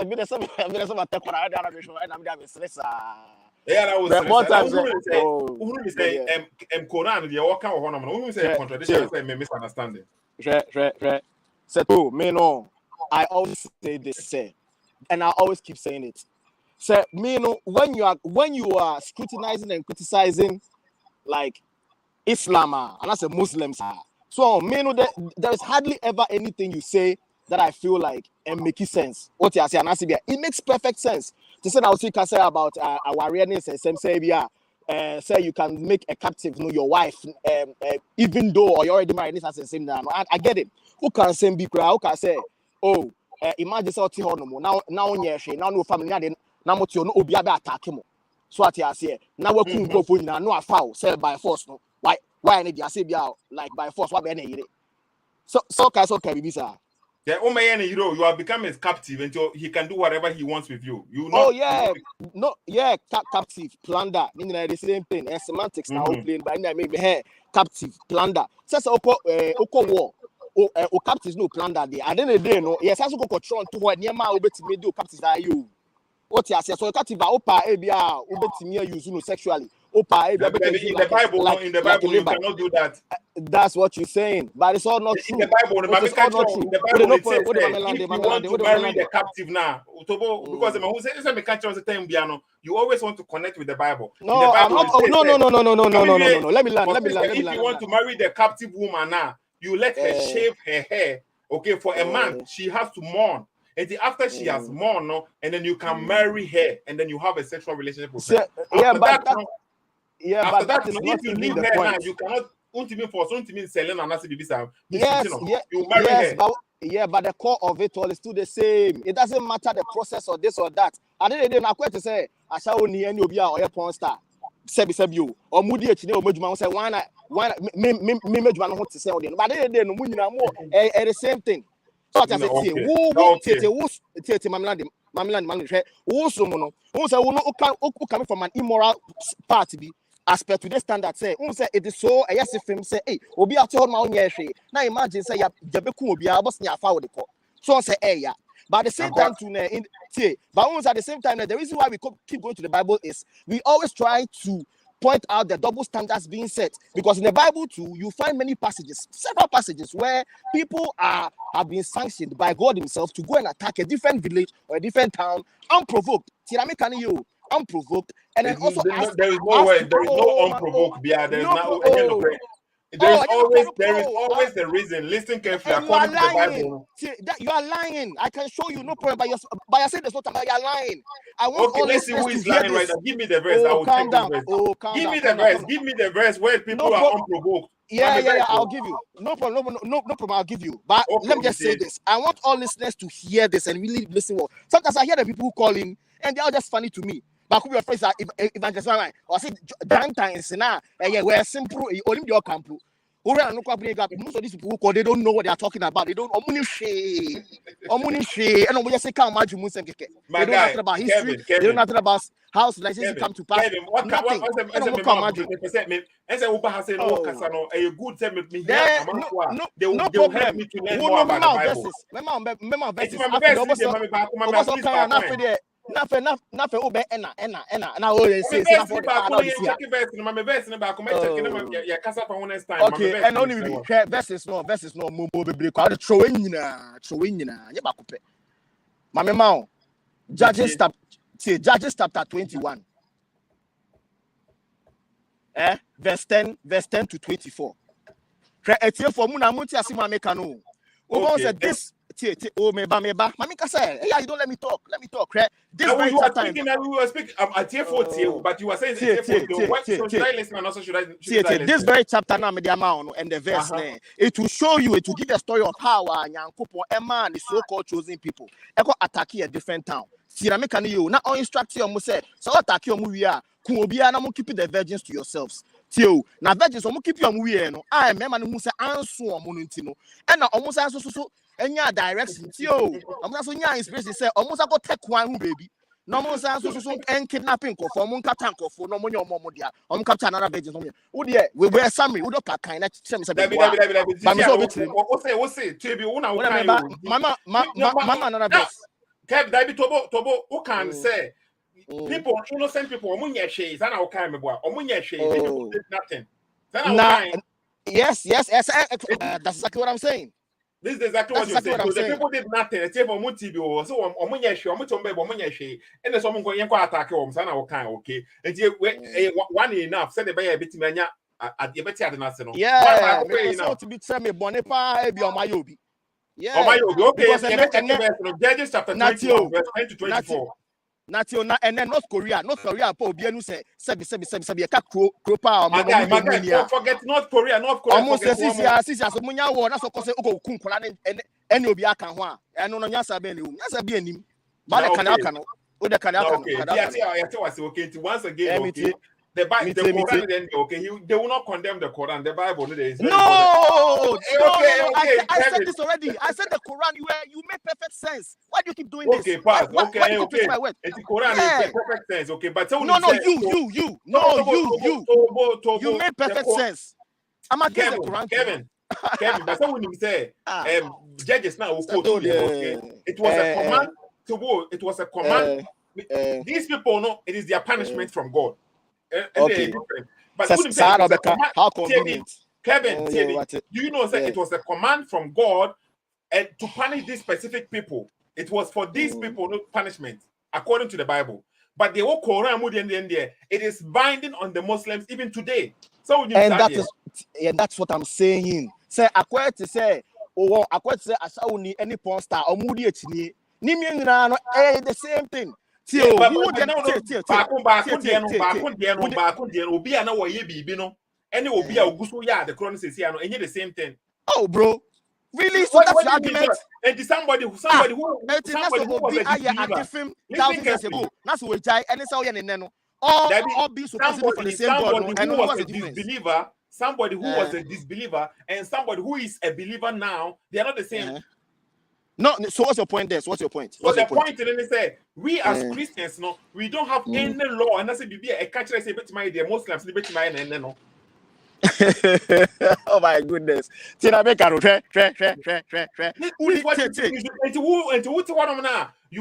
Quran, the walk out one. Who say contradiction, misunderstanding. Said, oh, me no. I always say this, say, and I always keep saying it. So, me no, when you are scrutinizing and criticizing like Islam and as a Muslims, so me no, there is hardly ever anything you say that I feel like and makes sense. What you say, and it makes perfect sense. To say now, can say about our awareness and some say, say you can make a captive, your wife, even though or you already married. This as the same now. I get it. Who can say be cry? Who can say, oh, imagine something now no family now what you no obi attack him. So what you say? Now we couldn't go for you no foul say by force no. Why any they say like by force what be any. So can be sir. Yeah, you have become his captive until he can do whatever he wants with you. Captive, plunder. Meaning the same thing. And semantics now playing, but maybe captive, plunder. Says war. Captives no plunder there. And then the day no. Yes, as go control to what near my obetime do captives are you. What you say? So captive opa ebia obetime use no sexually. Opa ebia in the Bible, you cannot do that. That's what you're saying, but it's all not true. In the Bible, it's all not true. If you want to marry the captive now, because who says you always want to connect with the Bible. No, I'm not. No. Let me learn. If you want to marry the captive woman now, you let her shave her hair. Okay, for a month, she has to mourn. And after she has mourned, and then you can marry her, and then you have a sexual relationship with her. After that, if you leave her now, you cannot. Selling you marry her. But the core of it all is still the same. It doesn't matter the process or this or that. I didn't know to say I shall only any of you or a porn star. Sebi you or moody or Mujman say why me Mujman to say but they didn't know more at the same thing. So I said, who coming from an immoral party as per today's standard say it is so yes if him say hey obi ati hold my own year now imagine say ya beku obi a boss nya fa wo de ko so say yeah but at the same time but at the same time the reason why we keep going to the Bible is we always try to point out the double standards being set, because in the Bible too you find many passages, several passages where people have been sanctioned by God himself to go and attack a different village or a different town unprovoked. Unprovoked, and then also there is no unprovoked. There is always the reason. Listen carefully. According to the Bible, you are lying. I can show you no problem. But I said there's no time. You are lying. I want all let's see who is lying right now. Give me the verse. I will calm down. Give me the verse. Give me the verse where people are unprovoked. Yeah. I'll give you. No problem. I'll give you. But let me just say this. I want all listeners to hear this and really listen well. Sometimes I hear the people who call in and they are just funny to me. But could be your friends are evangelist right? Or say Valentine's now. We're simple. Only your camp. Most of these people who call, they don't know what they are talking about. They don't. And we just say, "Come, They don't know nothing about history. They don't know nothing about how civilization come to pass. Nothing. No problem. Nothing over and okay, and only verses no mumbo be crowd throwing Mama Judges chapter 21. Verse 10 to 24. For Munamuti Asima Mekano. Who said this? Meba. Mamika said, "Hey, you don't let me talk. This very you are speaking, and we were speaking. At but you were saying should I listen and also should I listen? This very chapter now, and the verse there, it will show you, it will give a story of how Nyankopo Emma and the so-called chosen people echo attack a different town. See, I make you not all instruct you. Say, so attack your movie. Kumobia, na keep the virgins to yourselves. Tio, na virgins, keep your movie. No, I remember who say answer monintino, and now almost answer so. Enya direction tio amuna so nya inspiration say almost go take one baby no mo say so en kidnapping ko for mo nkata nkofo no mo nya mo dia o capture another virgin no wo de we were summary wo do kakan na chem say David wo say tebi wo na wo kan mama another verse David tobo who can say people innocent people o mo nya hwe say na wo kan me boa o mo nya hwe they did nothing say na wo kan Yes. That's exactly what I'm saying. This is exactly That's what you're exactly saying. what I'm So the saying. people did nothing. It's for TV. So omunya shwe, omunya shwe. And there's someone going to attack you. Sana okay, okay. And one enough. Said the buyer bit me anya at the better than us. No. Yeah, One me so enough. to be tell me bonipa be on my yobi. Oh my Yeah, God. Okay. because Judges chapter 21, verse 10 to 24. And then North Korea po obianu say sebi ka kropa My guy, don't forget North Korea. almost Forget one more. sisi as munya wo na so ko say ugo kun kola ne obi aka ho a eno no nyasa be ne nyasa be anim ba de kana aka no o de kana aka Okay. Okay. Once again, okay. The Bible, the Quran, then okay, they will not condemn the Quran. The Bible, no. Okay, I said this already. I said the Quran. You make perfect sense. Why do you keep doing this? Okay, pass. Why do you keep twisting my word? It's the Quran makes perfect sense. Okay, but you make perfect sense. I'm against the Quran. Kevin, but someone him say, judges now will quote you. Okay, it was a command to go. It was a command. These people know it is their punishment from God. Okay, but how convenient. Kevin, do you know that it was a command from God and to punish these specific people? It was for these people, no punishment, according to the Bible. But the whole Quran, it is binding on the Muslims even today. So that's what I'm saying. Say, according to say, Asauni any porn star or moody the same thing. The same thing. Oh, bro, really? So that's your argument? And somebody who was a disbeliever. Thousands years ago, that's what I and it's all all being supposed for the same God. And who was a disbeliever? Somebody who was a disbeliever and somebody who is a believer now, they are not the same. No, so what's your point there? What's your point? So the point then they say we as Christians, no, we don't have any law, and that's a catch. I say, but my dear Muslims, no. Oh my goodness! You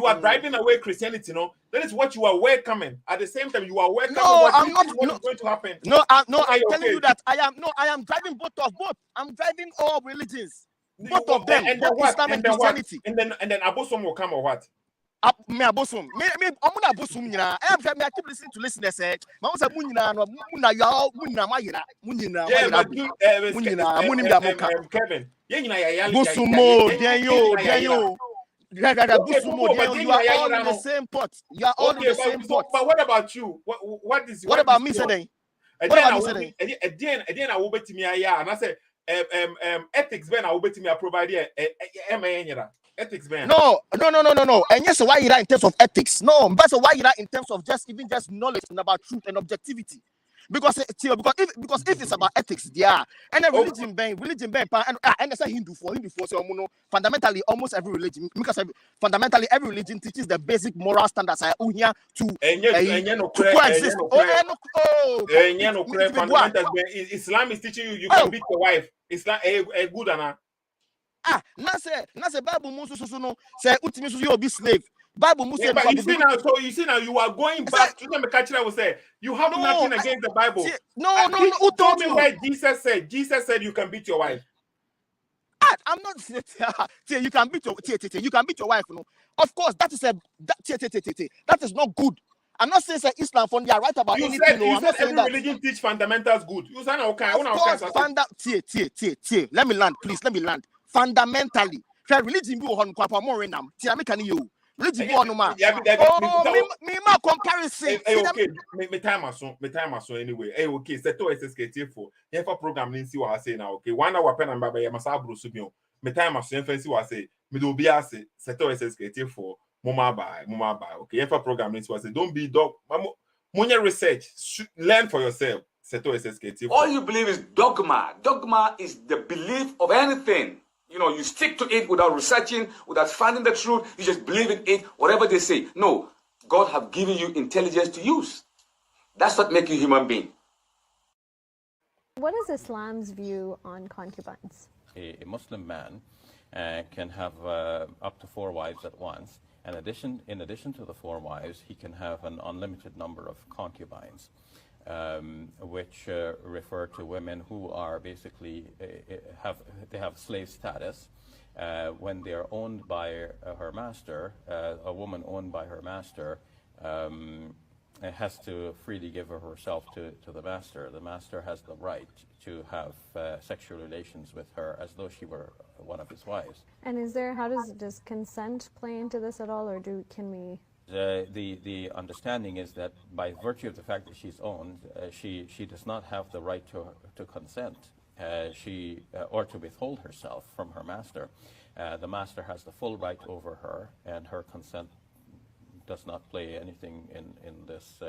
are driving away Christianity, no? That is what you are welcoming. At the same time, you are welcoming. No, I'm not. What is going to happen? No, I'm telling you that I am driving both. I'm driving all religions. Both of them, and both Islam and Christianity. And then Abosom will come or what? Me Abosom. Me, I'm not Abosom. I keep listening to listeners. Mama said, "Munina, y'all, munina, mayira, munina, munina, Kevin. Bosumo, Daniel. You are all in the same pot. You are all in the same pot. But what about you? What about me today? What about me today? Again, I will bet me and I said. Ethics ben I will bet me a provider ethics ben. No. And yes, why you in terms of ethics? No, but why you in terms of just knowledge about truth and objectivity? Because if it's about ethics, yeah, and a religion and that's a Hindu for so fundamentally almost every religion, because fundamentally every religion teaches the basic moral standards to coexist. Islam is teaching you can beat your wife. Islam a good ana. Nase Bible musu no say utimi so you be slave. Bible Muslim. But you see now you are going back to the catcher. I will say you have nothing against the Bible. No. Who told me where Jesus said you can beat your wife? I'm not you can beat your wife. No, of course that is not good. I'm not saying that Islam from they are right about anything. I'm not saying every religion teach fundamentals good. You say okay. Let me land, please. Let me land. Fundamentally, religion be on more renam. You. Religion be on ma. Me comparison. Okay. Me time aso anyway. Okay. Seto SSKT for. Yefa program ni si wa say now. Okay. 1 hour pen and baba ya masabro subio. Me time aso yefa si wa say. Me do be ase. Seto SSKT for. Mama buy. Okay. Yefa program ni si wa say. Don't be dog. Munya research. Learn for yourself. Seto SSKT. All you believe is dogma. Dogma is the belief of anything. You know, you stick to it without researching, without finding the truth. You just believe in it, whatever they say. No, God have given you intelligence to use. That's what makes you a human being. What is Islam's view on concubines? A Muslim man can have up to 4 wives at once. And in addition to the 4 wives, he can have an unlimited number of concubines. which refer to women who are basically have slave status. When they are owned by her master, a woman owned by her master has to freely give herself to the master. The master has the right to have sexual relations with her as though she were one of his wives. And does consent play into this at all, or can we? The understanding is that by virtue of the fact that she's owned, she does not have the right to consent or to withhold herself from her master. The master has the full right over her, and her consent does not play anything in this